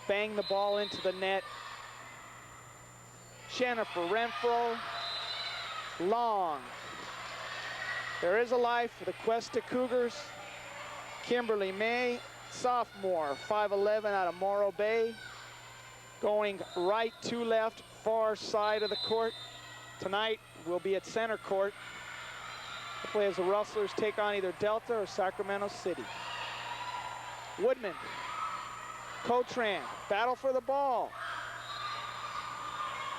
bang the ball into the net. Jennifer Renfro, long. There is a life for the Cuesta Cougars. Kimberly May, sophomore, 5'11", out of Morro Bay, going right to left, far side of the court. Tonight we'll be at center court. Hopefully as the Rustlers take on either Delta or Sacramento City. Woodman, Cotran, battle for the ball.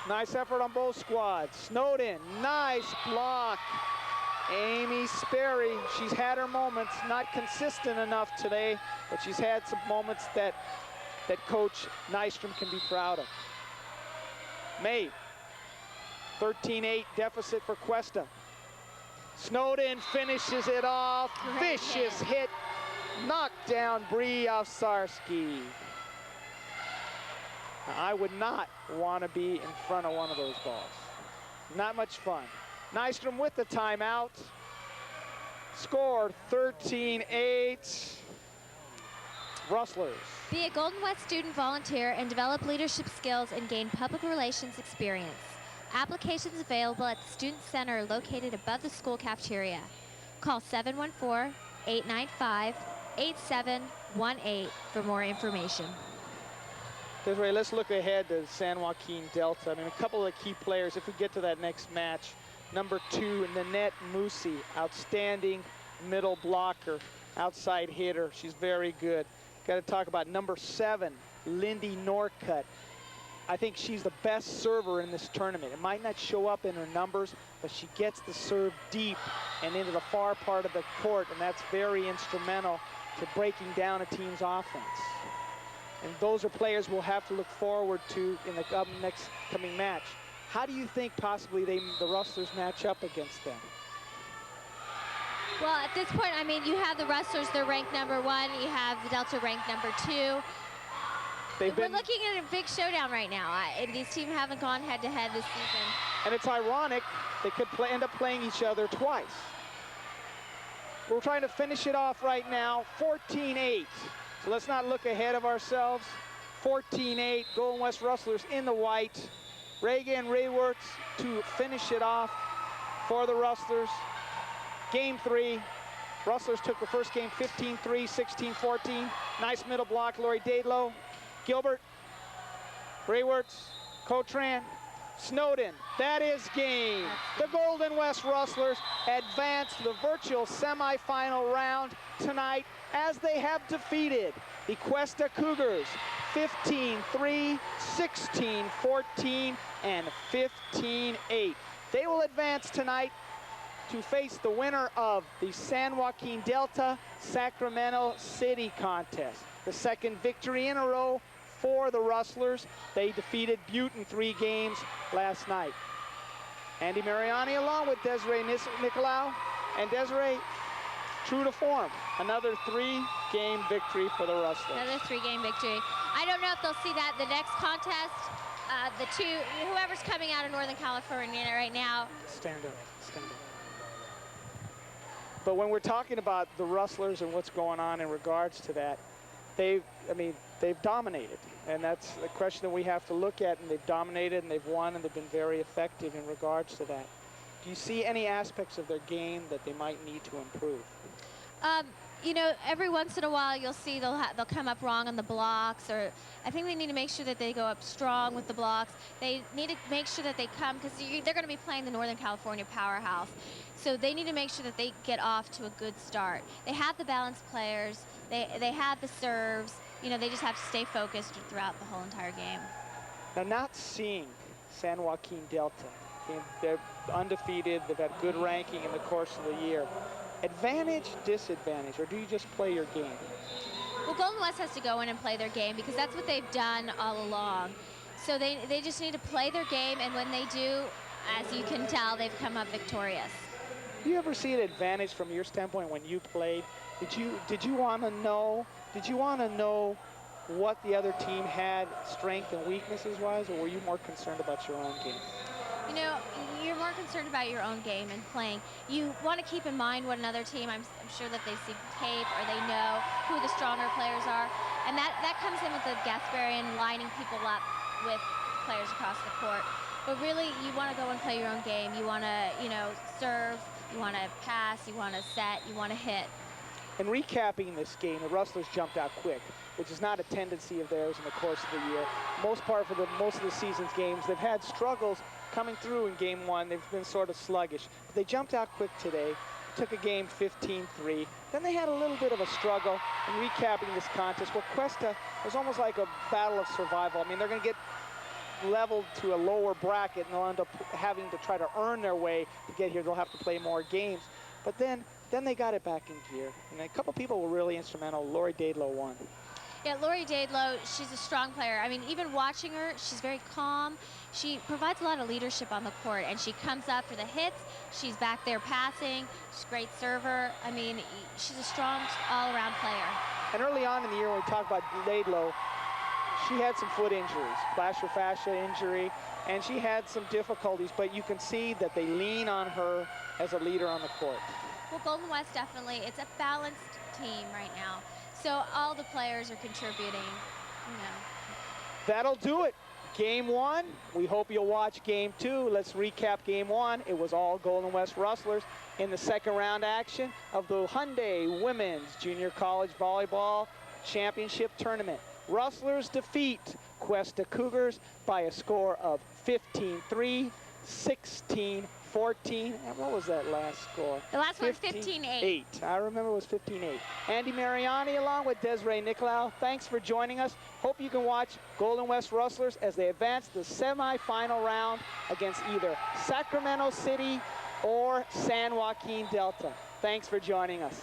Nice effort on both squads. Snowden, nice block. Amy Sperry, she's had her moments, not consistent enough today, but she's had some moments that Coach Nystrom can be proud of. May, 13-8 deficit for Cuesta. Snowden finishes it off. Great Vicious hit. Knocked down Bree Osarski. I would not want to be in front of one of those balls. Not much fun. Nystrom with the timeout. Score 13-8. Rustlers. Be a Golden West student volunteer and develop leadership skills and gain public relations experience. Applications available at the Student Center located above the school cafeteria. Call 714-895-8718 for more information. Desiree, let's look ahead to San Joaquin Delta. I mean, a couple of key players, if we get to that next match. Number 2, Nanette Musi, outstanding middle blocker, outside hitter. She's very good. Got to talk about number 7, Lindy Norcutt. I think she's the best server in this tournament. It might not show up in her numbers, but she gets the serve deep and into the far part of the court, and that's very instrumental to breaking down a team's offense. And those are players we'll have to look forward to in the next coming match. How do you think possibly the Rustlers match up against them? Well, at this point, I mean, you have the Rustlers, they're ranked number 1. You have the Delta ranked number 2. We're looking at a big showdown right now. These teams haven't gone head-to-head this season. And it's ironic, they could end up playing each other twice. We're trying to finish it off right now, 14-8. So let's not look ahead of ourselves. 14-8, Golden West Rustlers in the white. Reagan Rayworth to finish it off for the Rustlers. Game 3, Rustlers took the first game 15-3, 16-14. Nice middle block, Lori Dadlow. Gilbert, Rayworth, Cotran, Snowden. That is game. The Golden West Rustlers advance to the virtual semifinal round tonight as they have defeated the Cuesta Cougars 15-3, 16-14, and 15-8. They will advance tonight to face the winner of the San Joaquin Delta Sacramento City contest. The second victory in a row for the Rustlers. They defeated Butte in 3 games last night. Andy Mariani along with Desiree Nicolau. And Desiree, true to form, another 3-game victory for the Rustlers. Another 3-game victory. I don't know if they'll see that the next contest. Whoever's coming out of Northern California right now. Stand up, stand up. But when we're talking about the Rustlers and what's going on in regards to that, they've dominated. And that's a question that we have to look at, and they've dominated and they've won and they've been very effective in regards to that. Do you see any aspects of their game that they might need to improve? You know, every once in a while you'll see they'll come up wrong on the blocks, or I think they need to make sure that they go up strong with the blocks. They need to make sure that they come, because they're going to be playing the Northern California powerhouse. So they need to make sure that they get off to a good start. They have the balanced players. They have the serves. You know, they just have to stay focused throughout the whole entire game. Now, not seeing San Joaquin Delta, they're undefeated. They've had good ranking in the course of the year. Advantage, disadvantage, or do you just play your game? Well, Golden West has to go in and play their game because that's what they've done all along. So they just need to play their game, and when they do, as you can tell, they've come up victorious. Do you ever see an advantage from your standpoint when you played? Did you want to know what the other team had strength and weaknesses wise, or were you more concerned about your own game? You know, you're more concerned about your own game and playing. You want to keep in mind what another team, I'm sure that they see tape or they know who the stronger players are. And that comes in with the Gasparian lining people up with players across the court. But really, you want to go and play your own game. You want to, you know, serve, you want to pass, you want to set, you want to hit. And recapping this game, the Rustlers jumped out quick, which is not a tendency of theirs in the course of the year. Most of the season's games, they've had struggles coming through in game one. They've been sort of sluggish. But they jumped out quick today, took a game 15-3. Then they had a little bit of a struggle in recapping this contest. Well, Cuesta was almost like a battle of survival. I mean, they're going to get leveled to a lower bracket, and they'll end up having to try to earn their way to get here. They'll have to play more games. But then they got it back in gear. And a couple people were really instrumental. Lori Daedlow won. Yeah, Lori Daedlow, she's a strong player. I mean, even watching her, she's very calm. She provides a lot of leadership on the court, and she comes up for the hits. She's back there passing. She's a great server. I mean, she's a strong all-around player. And early on in the year, when we talk about Daedlow, she had some foot injuries, plantar fascia injury, and she had some difficulties, but you can see that they lean on her as a leader on the court. Well, Golden West definitely, it's a balanced team right now. So all the players are contributing, you know. That'll do it. Game one. We hope you'll watch game two. Let's recap game one. It was all Golden West Rustlers in the second round action of the Hyundai Women's Junior College Volleyball Championship Tournament. Rustlers defeat Cuesta Cougars by a score of 15-3, 16-14, and what was that last score? The last one, 15-8. I remember it was 15-8. Andy Mariani along with Desiree Nicolau, thanks for joining us. Hope you can watch Golden West Rustlers as they advance the semifinal round against either Sacramento City or San Joaquin Delta. Thanks for joining us.